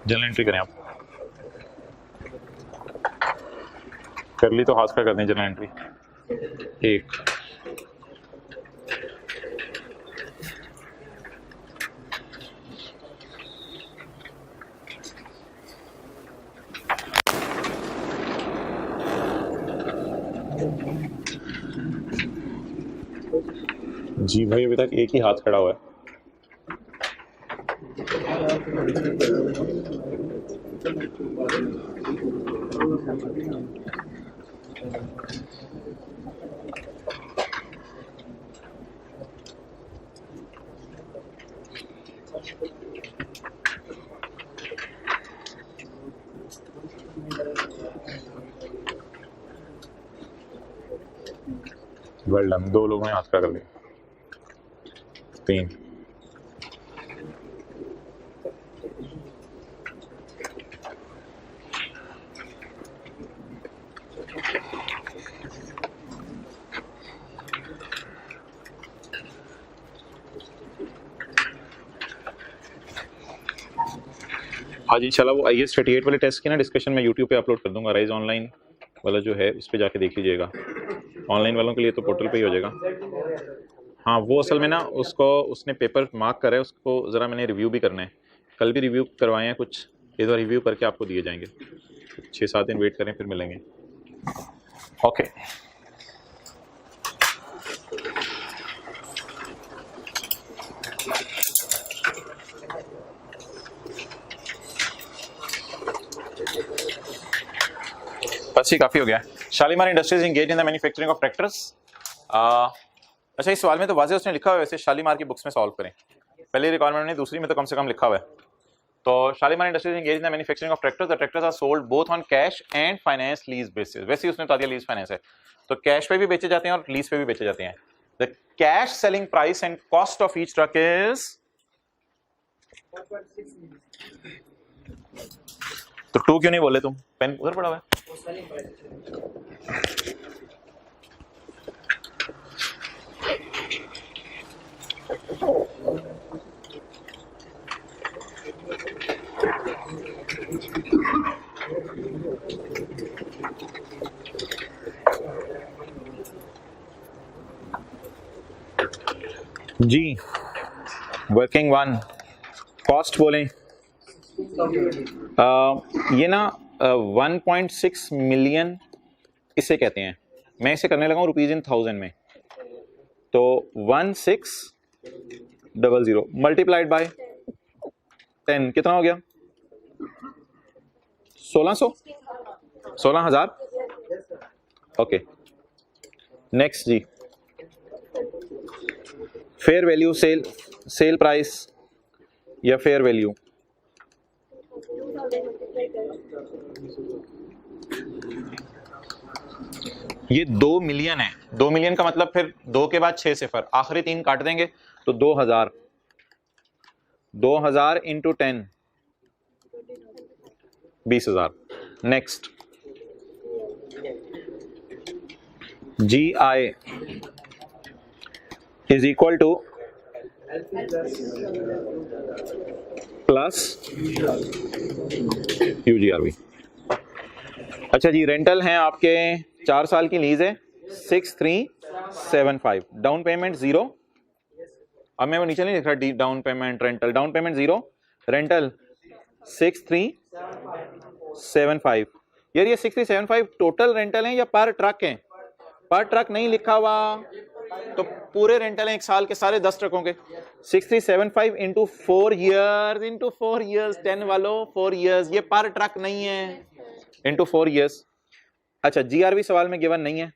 S1: जनरल एंट्री करें आप, कर ली तो हाथ का कर दें जनरल एंट्री। 1 जी भाई अभी तक एक ही हाथ खड़ा हुआ है। वेल डन, 2 लोगों ने हाथ खड़ा कर दिया। 3 आज इंशाल्लाह वो IAS 38 वाले टेस्ट की ना डिस्कशन मैं यूट्यूब पे अपलोड कर दूंगा। राइज ऑनलाइन वाला जो है उस पर जाके देख लीजिएगा। ऑनलाइन वालों के लिए तो पोर्टल पे ही हो जाएगा। हाँ वो असल में ना उसको उसने पेपर मार्क करा है, उसको ज़रा मैंने रिव्यू भी करना है, कल भी रिव्यू करवाए हैं कुछ, इस बार रिव्यू करके आपको दिए जाएंगे। 6-7 दिन वेट करें फिर मिलेंगे। ओके बस ये काफ़ी हो गया। Shalimar industries engage in the manufacturing of tractors. अच्छा इस सवाल में तो वाज़े उसने लिखा हुआ है, वैसे शालीमार की बुक्स में सॉल्व करें। पहले रिक्वायरमेंट में दूसरी में तो कम से कम लिखा हुआ है। तो Shalimar industries engage in the manufacturing of tractors, the tractors are sold both on cash and finance lease basis. वैसे ही उसने बता दिया लीज फाइनेंस है, तो कैश पे भी बेचे जाते हैं और लीज पे भी बेचे जाते हैं। The cash selling price and cost of each truck is, तो 2 क्यों नहीं बोले तुम? पेन उधर पड़ा हुआ है। जी वर्किंग वन कॉस्ट बोलें, ये ना 1.6 मिलियन इसे कहते हैं। मैं इसे करने लगा हूँ रुपीज इन 1000 में, तो 1600 मल्टीप्लाइड बाय 10 कितना हो गया? 16,000। ओके नेक्स्ट जी, फेयर वैल्यू सेल प्राइस या फेयर वैल्यू, ये 2 मिलियन है। 2 मिलियन का मतलब फिर 2 के बाद 6 सिफर, आखिरी 3 काट देंगे तो 2000 into 10 20,000। Next GI is equal two plus UGRV। अच्छा जी रेंटल हैं आपके 4 साल की लीज है 6375, डाउन पेमेंट 0। अब मैं वो नीचे नहीं लिख रहा down payment rental, down payment 0, rental 6375। यार ये 6375 टोटल रेंटल है या पर ट्रक है? पर ट्रक नहीं लिखा हुआ, तो पूरे रेंटल हैं 1 साल के, सारे 10 ट्रकों के। 6375 इंटू 4 ईयर्स 10 वालों 4 ईयर्स, ये पर ट्रक नहीं है, इंटू 4 ईयर्स। अच्छा GRV सवाल में गिवन नहीं है।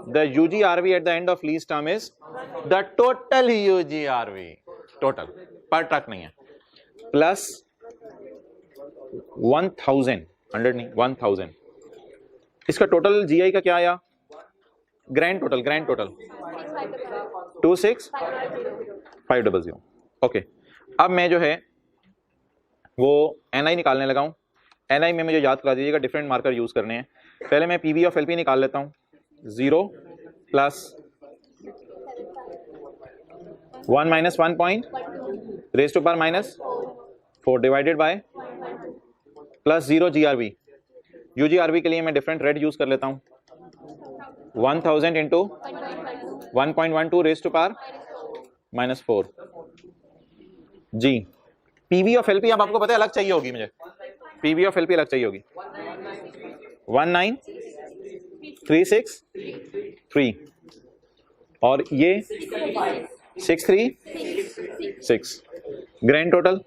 S1: The UGRV eight the end of lease term is the total UGRV, total, पर ट्रक नहीं है, प्लस 1000 नहीं 1000। इसका टोटल GI का क्या आया? Grand total 26,500। ओके अब मैं जो है वो NI निकालने लगा हूँ। NI में मुझे याद करा दीजिएगा डिफरेंट मार्कर यूज करने हैं। पहले मैं PV ऑफ LP निकाल लेता हूँ, 0 plus 1 minus 1 point raise to power minus 4 divided by plus 0 GRV। UGRV के लिए मैं डिफरेंट रेट यूज कर लेता हूँ, 1000 into 1.12 raise to power minus 4 जी। PV ऑफ LP अब आपको पता है अलग चाहिए होगी, मुझे PV ऑफ LP अलग चाहिए होगी, 19363 और ये 636। ग्रैंड टोटल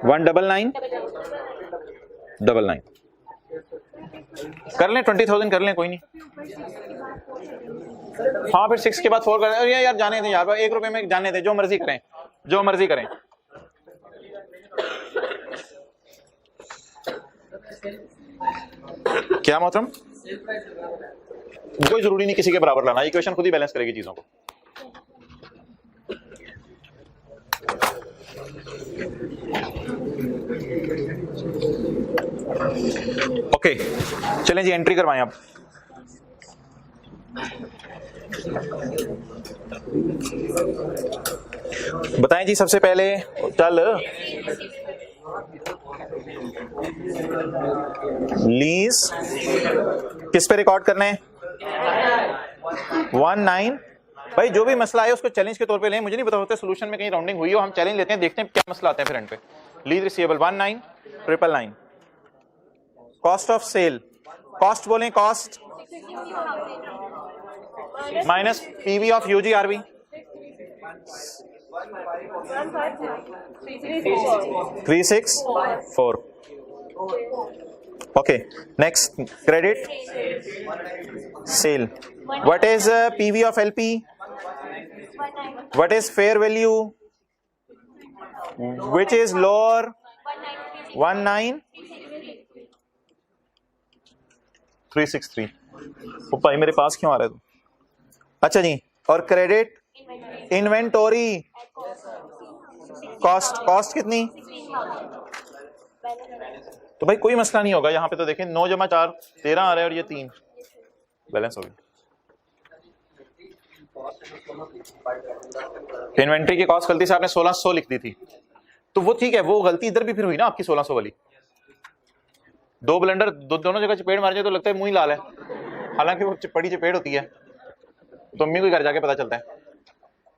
S1: 19999 कर लें, 20,000 कर लें, कोई नहीं। हाँ फिर 6 के बाद 4 कर, यार जाने थे यार, 1 रुपए में जाने थे, जो मर्जी करें, जो मर्जी करें। क्या मोहतरम? कोई जरूरी नहीं किसी के बराबर लाना, इक्वेशन खुद ही बैलेंस करेगी चीजों को। ओके चलें जी एंट्री करवाएं आप। बताएं जी सबसे पहले, चल लीज किस पे रिकॉर्ड करने हैं? 19। भाई जो भी मसला है उसको चैलेंज के तौर पे लें, मुझे नहीं पता होता सोल्यूशन में कहीं राउंडिंग हुई हो, हम चैलेंज लेते हैं, देखते हैं क्या मसला आता है फिर एंड पे। Lease receivable 19,999। Cost of sale, cost बोलें, cost minus PV of UGRV 364। Okay, next credit sale. What is PV of LP? What is fair value? Which is lower? 19,363। वो भाई मेरे पास क्यों आ रहा है तू? अच्छा जी, और क्रेडिट इन्वेंटोरी कॉस्ट, कॉस्ट कितनी? तो भाई कोई मसला नहीं होगा यहाँ पे, तो देखें 9 जमा 4 13 आ रहा है और ये 3 बैलेंस हो गया। इन्वेंट्री की कॉस्ट गलती से आपने 1600 लिख दी थी, तो वो ठीक है, वो गलती इधर भी फिर हुई ना आपकी 1600 वाली। दो ब्लेंडर दोनों जगह चपेट मार जाए तो लगता है मुंह ही लाल है, हालांकि वो बड़ी चपेट होती है, तो अम्मी को घर जाके पता चलता है।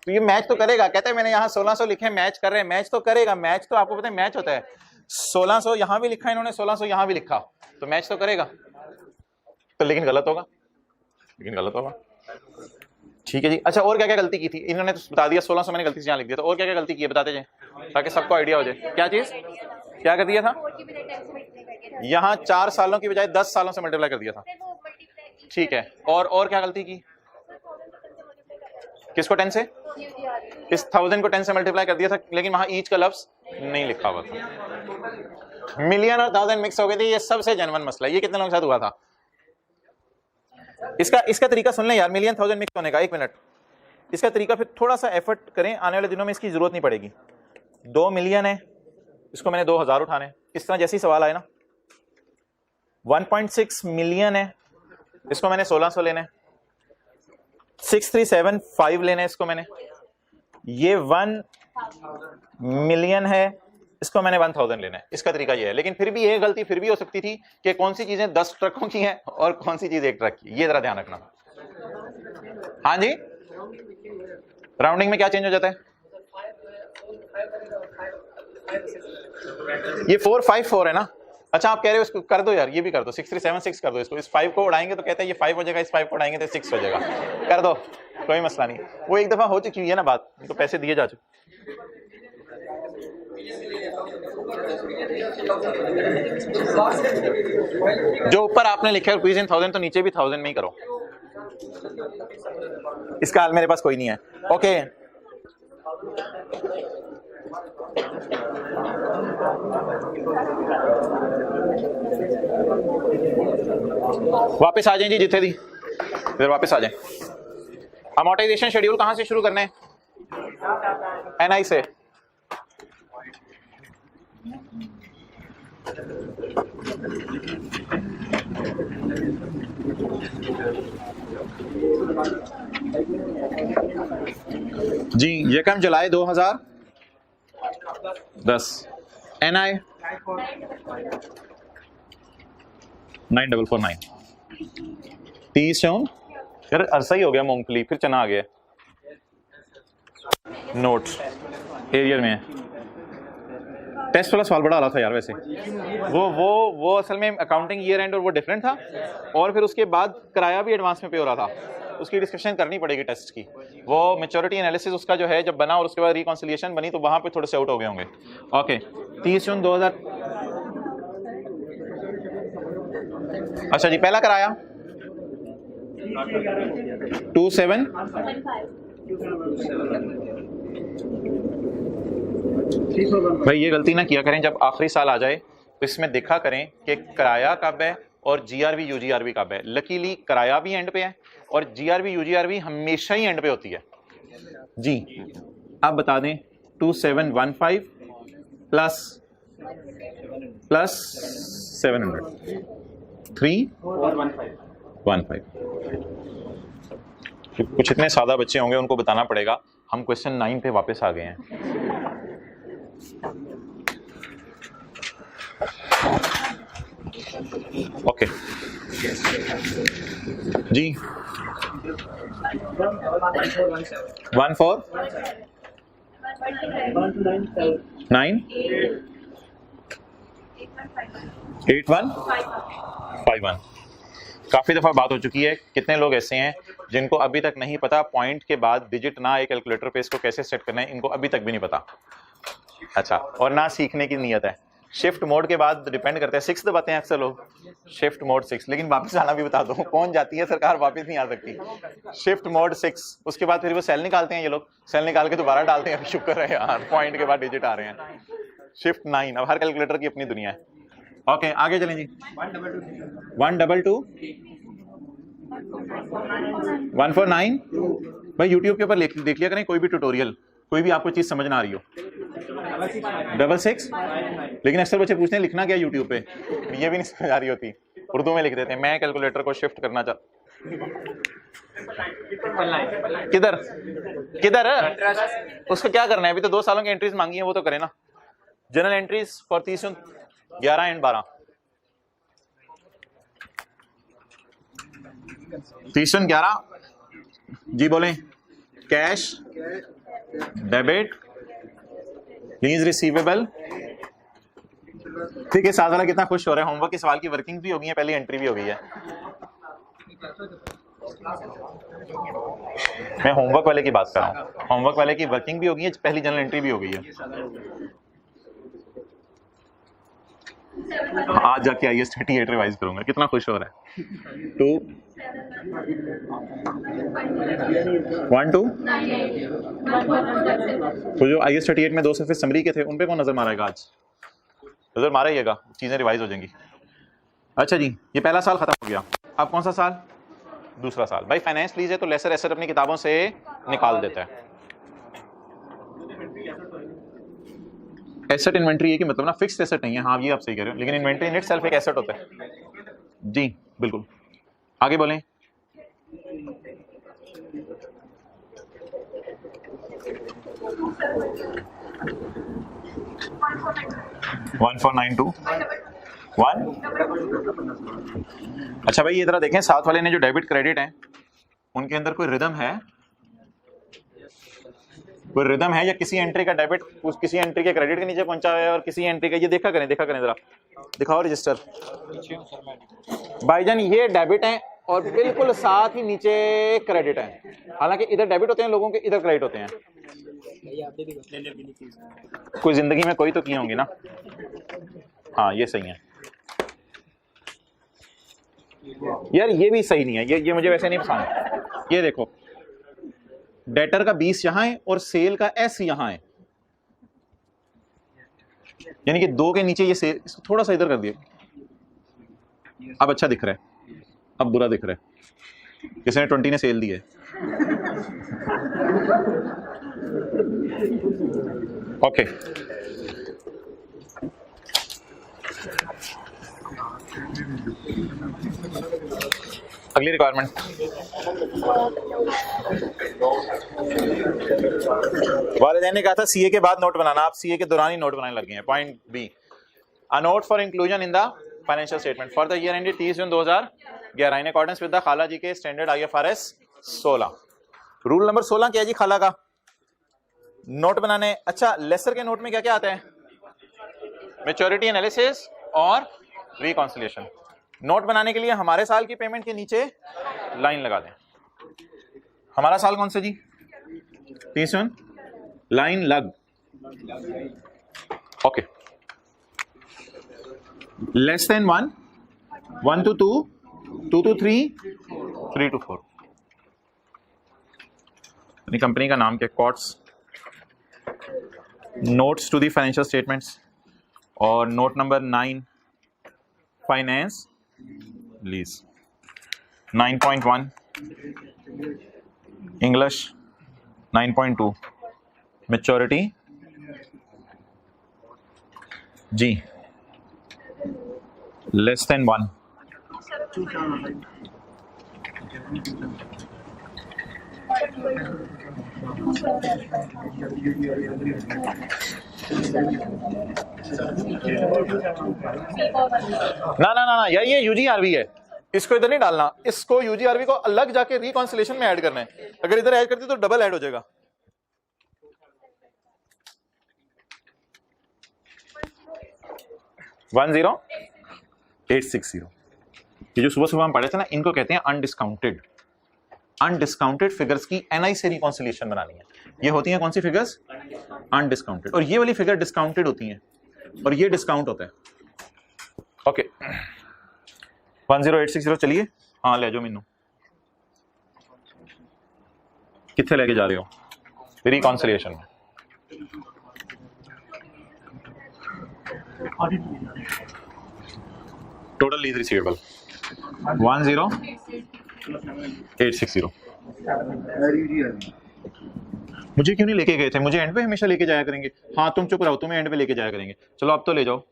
S1: तो ये मैच तो करेगा, कहते हैं मैंने यहाँ 1600 लिखे, मैच कर रहे हैं, मैच तो करेगा। मैच तो आपको पता है मैच होता है, 1600 यहाँ भी लिखा इन्होंने, 1600 यहाँ भी लिखा, तो मैच तो करेगा। तो लेकिन गलत होगा, लेकिन गलत होगा। ठीक है जी। अच्छा, और क्या क्या गलती की थी इन्होंने? तो बता दिया 1600 मैंने गलती से यहाँ लिख दिया, तो और क्या क्या गलती की है बताते जाए ताकि सबको आइडिया हो जाए। क्या चीज, क्या कर दिया था? यहाँ 4 सालों की बजाय 10 सालों से मल्टीप्लाई कर दिया था। ठीक है, और क्या गलती की? किसको 10 से? इस 1000 को 10 से मल्टीप्लाई कर दिया था, लेकिन वहां ईच का लफ्ज नहीं लिखा हुआ था। मिलियन और 1000 मिक्स हो गए थे, ये सबसे जेन्युइन मसला है। ये कितने लोगों के साथ हुआ था? इसका तरीका सुन लें यार, मिलियन 1000 मिक्स होने का। 1 मिनट, इसका तरीका फिर थोड़ा सा एफर्ट करें, आने वाले दिनों में इसकी जरूरत नहीं पड़ेगी। 2 मिलियन है, इसको मैंने 2000 उठाने, इस तरह जैसे ही सवाल आए ना। 1.6 मिलियन है, इसको मैंने 1600 लेने। 6375 लेने, इसको मैंने। ये 1 मिलियन है, इसको मैंने 1000 लेना है। इसका तरीका ये है। लेकिन फिर भी ये गलती फिर भी हो सकती थी कि कौन सी चीजें 10 ट्रकों की हैं और कौन सी चीज 1 ट्रक की, ये जरा ध्यान रखना। हाँ जी, राउंडिंग में क्या चेंज हो जाता है? ये 454 है ना। अच्छा, आप कह रहे हो इसको कर दो यार, ये भी कर दो, 6376 कर दो इसको। इस 5 को उड़ाएंगे तो कहता है ये 5 हो जाएगा, इस 5 को उड़ाएंगे तो 6 हो जाएगा। कर दो, कोई मसला नहीं। वो एक दफा हो चुकी हुई है ना बात, उनको पैसे दिए जा चुके। जो ऊपर आपने लिखा है रुपीज इन 1000, तो नीचे भी 1000 में ही करो। इसका हाल मेरे पास कोई नहीं है। ओके, वापस आ जाएं जी जिथे थी, फिर वापस आ जाएं। अमोर्टाइजेशन शेड्यूल कहां से शुरू करना है? एनआई से। जी, यकम जुलाई 2010। एनआई 9449। 30 यार अरसा ही हो गया, मूंगफली फिर चना आ गया। नोट्स एरियर में है। टेस्ट वाला सवाल बड़ा आला था यार वैसे। वो असल में अकाउंटिंग ईयर एंड और वो डिफरेंट था, और फिर उसके बाद किराया भी एडवांस में पे हो रहा था। उसकी डिस्कशन करनी पड़ेगी टेस्ट की। वो मैच्योरिटी एनालिसिस उसका जो है जब बना और उसके बाद रिकॉन्सिलिएशन बनी, तो वहां पे थोड़े से आउट हो गए होंगे। ओके, 30 जून 2000। अच्छा जी, पहला किराया 27। भाई ये गलती ना किया करें, जब आखिरी साल आ जाए तो इसमें देखा करें कि किराया कब है और जीआरवी यूजीआरवी कब है। लकीली किराया भी एंड पे है और जीआरवी यूजीआरवी हमेशा ही एंड पे होती है जी। आप बता दें 2715 प्लस 700 315। कुछ इतने सादा बच्चे होंगे उनको बताना पड़ेगा। हम क्वेश्चन 9 पे वापस आ गए हैं। ओके जी 14981551 काफी दफा बात हो चुकी है। कितने लोग ऐसे हैं जिनको अभी तक नहीं पता पॉइंट के बाद डिजिट ना आए कैलकुलेटर पे इसको कैसे सेट करना है, इनको अभी तक भी नहीं पता। अच्छा, और ना सीखने की नीयत है। शिफ्ट मोड के बाद डिपेंड करता है, 6 दबाते हैं अक्सर लोग, शिफ्ट मोड 6, लेकिन वापस आना भी बता दो, कौन जाती है सरकार, वापस नहीं आ सकती। शिफ्ट मोड 6, उसके बाद फिर वो सेल निकालते हैं, ये लोग सेल निकाल के दोबारा डालते हैं, शुक्र है यार पॉइंट के बाद डिजिट आ रहे हैं। शिफ्ट 9, अब हर कैलकुलेटर की अपनी दुनिया है। ओके आगे चलें जी। 122 149 भाई यूट्यूब के ऊपर देख लिया करें कोई भी ट्यूटोरियल, कोई भी आपको चीज समझ ना आ रही हो। 66, लेकिन अक्सर बच्चे पूछते हैं लिखना क्या यूट्यूब पे, ये भी नहीं समझ आ रही होती, उर्दू में लिख देते हैं मैं कैलकुलेटर को शिफ्ट करना चाहता। किधर किधर उसको क्या करना है, अभी तो 2 सालों की एंट्रीज मांगी है, वो तो करे ना। जनरल एंट्रीज फॉर 30 11 एंड 12 30 11 जी बोलें। Cash, debit, lease receivable. ठीक है, साथ वाला कितना खुश हो रहा है, होमवर्क के सवाल की वर्किंग भी हो गई है, पहली एंट्री भी हो गई है। मैं होमवर्क वाले की बात कर रहा हूँ, होमवर्क वाले की वर्किंग भी हो गई है, पहली जनरल एंट्री भी हो गई है। आज जाके IAS 38 रिवाइज करूंगा, कितना खुश हो रहा है। 2 1 2 तो जो IAS 38 में 2 सफ़े समरी के थे उन पे कौन नजर मारेगा, आज नजर मारेगा, चीजें रिवाइज हो जाएंगी। अच्छा जी, ये पहला साल खत्म हो गया, अब कौन सा साल, दूसरा साल। भाई फाइनेंस लीज है तो लेसर एसेट अपनी किताबों से निकाल देता है। एसेट इन्वेंट्री है कि मतलब ना फिक्स्ड एसेट नहीं है, हाँ ये आप सही कह रहे हो, लेकिन इन्वेंट्री इन इटसेल्फ एक एसेट होता है। जी बिल्कुल, आगे बोलें। 1492 1। अच्छा भाई ये जरा देखें, साथ वाले ने जो डेबिट क्रेडिट है उनके अंदर कोई रिदम है, कोई रिदम है, या किसी एंट्री का डेबिट किसी एंट्री के क्रेडिट के नीचे पहुंचा है और किसी एंट्री का, ये देखा करें जरा, दिखाओ रजिस्टर। भाईजान ये डेबिट है और बिल्कुल साथ ही नीचे क्रेडिट है, हालांकि इधर डेबिट होते हैं लोगों के, इधर क्रेडिट होते हैं। कोई जिंदगी में कोई तो किए होंगे ना, हाँ ये सही है यार, ये भी सही नहीं है, ये मुझे वैसे नहीं पसंद। ये देखो डेटर का 20 यहां है और सेल का S यहां है, यानी कि 2 के नीचे ये सेल, इसको थोड़ा सा इधर कर दिया, अब अच्छा दिख रहा है, अब बुरा दिख रहा है, किसी ने 20 ने सेल दी है। ओके अगली रिक्वायरमेंट, वालिदैन ने कहा था सीए के बाद नोट बनाना, आप सीए के दौरान ही नोट बनाने लग गए हैं। Point B, a note for inclusion in the financial statement for the year ended 30 June 2011 in accordance with the खाला जी के स्टैंडर्ड IFRS 16। रूल नंबर 16 क्या है जी खाला का, नोट बनाने। अच्छा लेसर के नोट में क्या क्या आता है, मैच्योरिटी एनालिसिस और रिकॉन्सिलिएशन। नोट बनाने के लिए हमारे साल की पेमेंट के नीचे लाइन लगा दें। हमारा साल कौन सा जी, 30 लाइन लग, okay. Less than 1 1 to 2 2 to 3 3 to 4। Company का नाम क्या, कॉट्स। Notes to the financial statements, और note number 9 finance lease. 9.1 English, 9.2 maturity जी लेस देन 1। ना यार ये UGRV है, इसको इधर नहीं डालना, इसको यूजीआरवी को अलग जाके रिकॉन्सिलेशन में ऐड करना है। अगर इधर ऐड करते तो डबल ऐड हो जाएगा। वन 0,860। ये जो सुबह सुबह हम पढ़े थे ना, इनको कहते हैं अनडिस्काउंटेड। अनडिस्काउंटेड फिगर्स की एनआई से रिकॉन्सिलेशन बनानी है। ये होती हैं कौन सी फिगर्स? अनडिस्काउंटेड। और ये वाली फिगर डिस्काउंटेड होती हैं और ये डिस्काउंट होता है। ओके 10860 चलिए, हाँ ले जाओ मीनू। कितने लेके जा रहे हो? रिकॉन्सिलिएशन में टोटल लीज रिसीवेबल 10860। मुझे क्यों नहीं लेके गए थे? मुझे एंड पे हमेशा लेके जाया करेंगे। हाँ तुम चुप रहो, तुम्हें एंड पे लेके जाया करेंगे। चलो अब तो ले जाओ,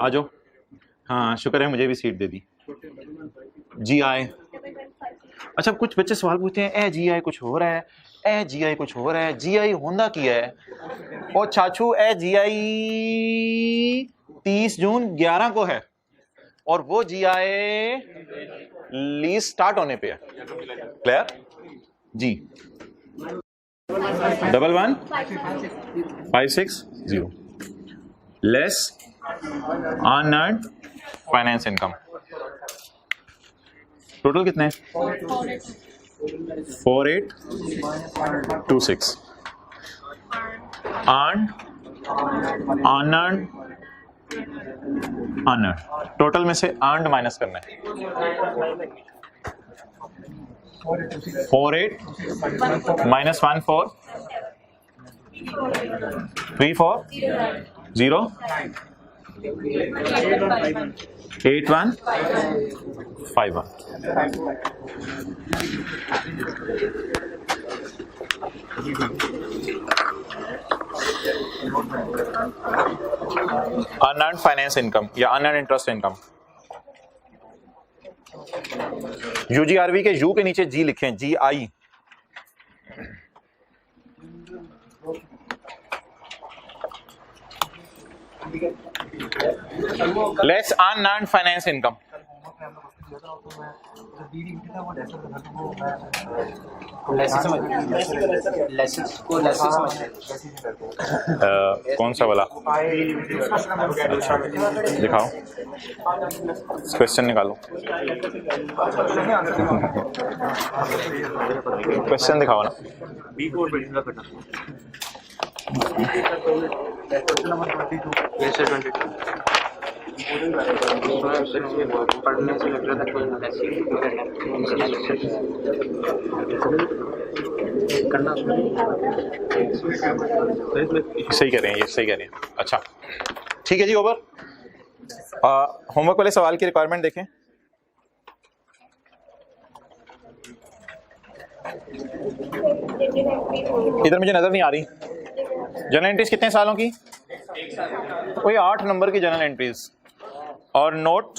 S1: आ जाओ। हाँ शुक्र है मुझे भी सीट दे दी। जी आई, अच्छा कुछ बच्चे सवाल पूछते हैं ए जी आई कुछ हो रहा है, ए जी आई कुछ हो रहा है। जी आई होंदा किया है ओ चाचू? ए जी आई 30 जून 11 को है और वो जी आई लीज स्टार्ट होने पे है। क्लियर जी? 11560 less unearned finance income. Total कितने हैं? 4826। अर्न्ड अनअर्न्ड अनअर्न्ड, टोटल में से अर्न्ड माइनस करना है। 48 माइनस 14 340 8151। अनअर्न्ड फाइनेंस इनकम या अनअर्न्ड इंटरेस्ट इनकम। यूजीआरवी के यू के नीचे जी लिखें, जी आई। Less unearned finance income. कौन सा वाला दिखाओ, क्वेश्चन निकालो। क्वेश्चन दिखाओ ना। पढ़ने से लग रहा था कोई करना। सही कह रहे हैं, ये सही कह रहे हैं। अच्छा ठीक है जी, ओवर। होमवर्क वाले सवाल की रिक्वायरमेंट देखें। इधर मुझे नजर नहीं आ रही। जनरल एंट्रीज कितने सालों की? कोई 8 नंबर की जनरल एंट्रीज और नोट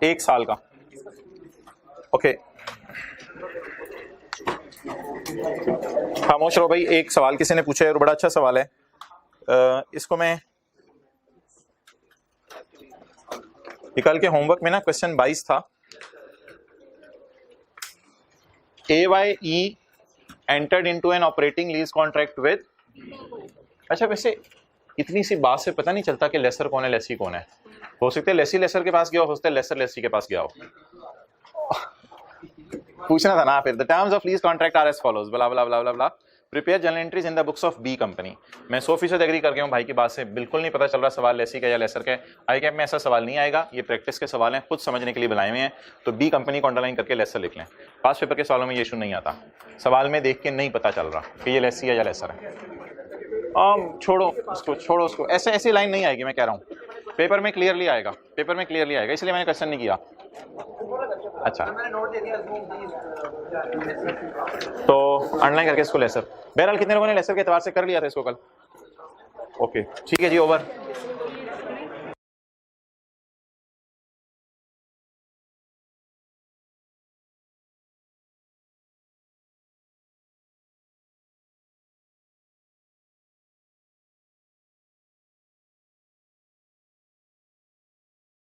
S1: 1 साल का। ओके खामोश रहो भाई। एक सवाल किसी ने पूछा है और बड़ा अच्छा सवाल है। इसको मैं निकाल के होमवर्क में ना क्वेश्चन 22 था। AYE entered into an operating lease contract with। अच्छा वैसे इतनी सी बात से पता नहीं चलता कि लेसर कौन है लेसी कौन है। हो सकता है लेसी लेसर के पास गया हो सकता है लेसर लेसी के पास गया हो। पूछना था ना फिर। The terms of lease contract are as follows blah blah blah blah blah. Prepare journal entries in the books of B company. मैं 100% एग्री कर गया हूँ भाई की बात से। बिल्कुल नहीं पता चल रहा सवाल लेसी का या लेसर का। आई कैप में ऐसा सवाल नहीं आएगा, ये प्रैक्टिस के सवाल हैं, खुद समझने के लिए बनाए हुए हैं। तो बी कंपनी को अंडरलाइन करके लेसर लिख लें। पास पेपर के सवालों में ये इशू नहीं आता। सवाल में देख के नहीं पता चल रहा कि ये लेसी है या लेसर है। छोड़ो उसको, छोड़ो उसको। ऐसे ऐसी लाइन नहीं आएगी, मैं कह रहा हूँ। पेपर में क्लियरली आएगा, पेपर में क्लियरली आएगा, इसलिए मैंने क्वेश्चन नहीं किया। अच्छा तो अंडरलाइन करके इसको लेसर। बहरहाल कितने लोगों ने लेसर के एतबार से कर लिया था इसको कल? ओके ठीक है जी, ओवर।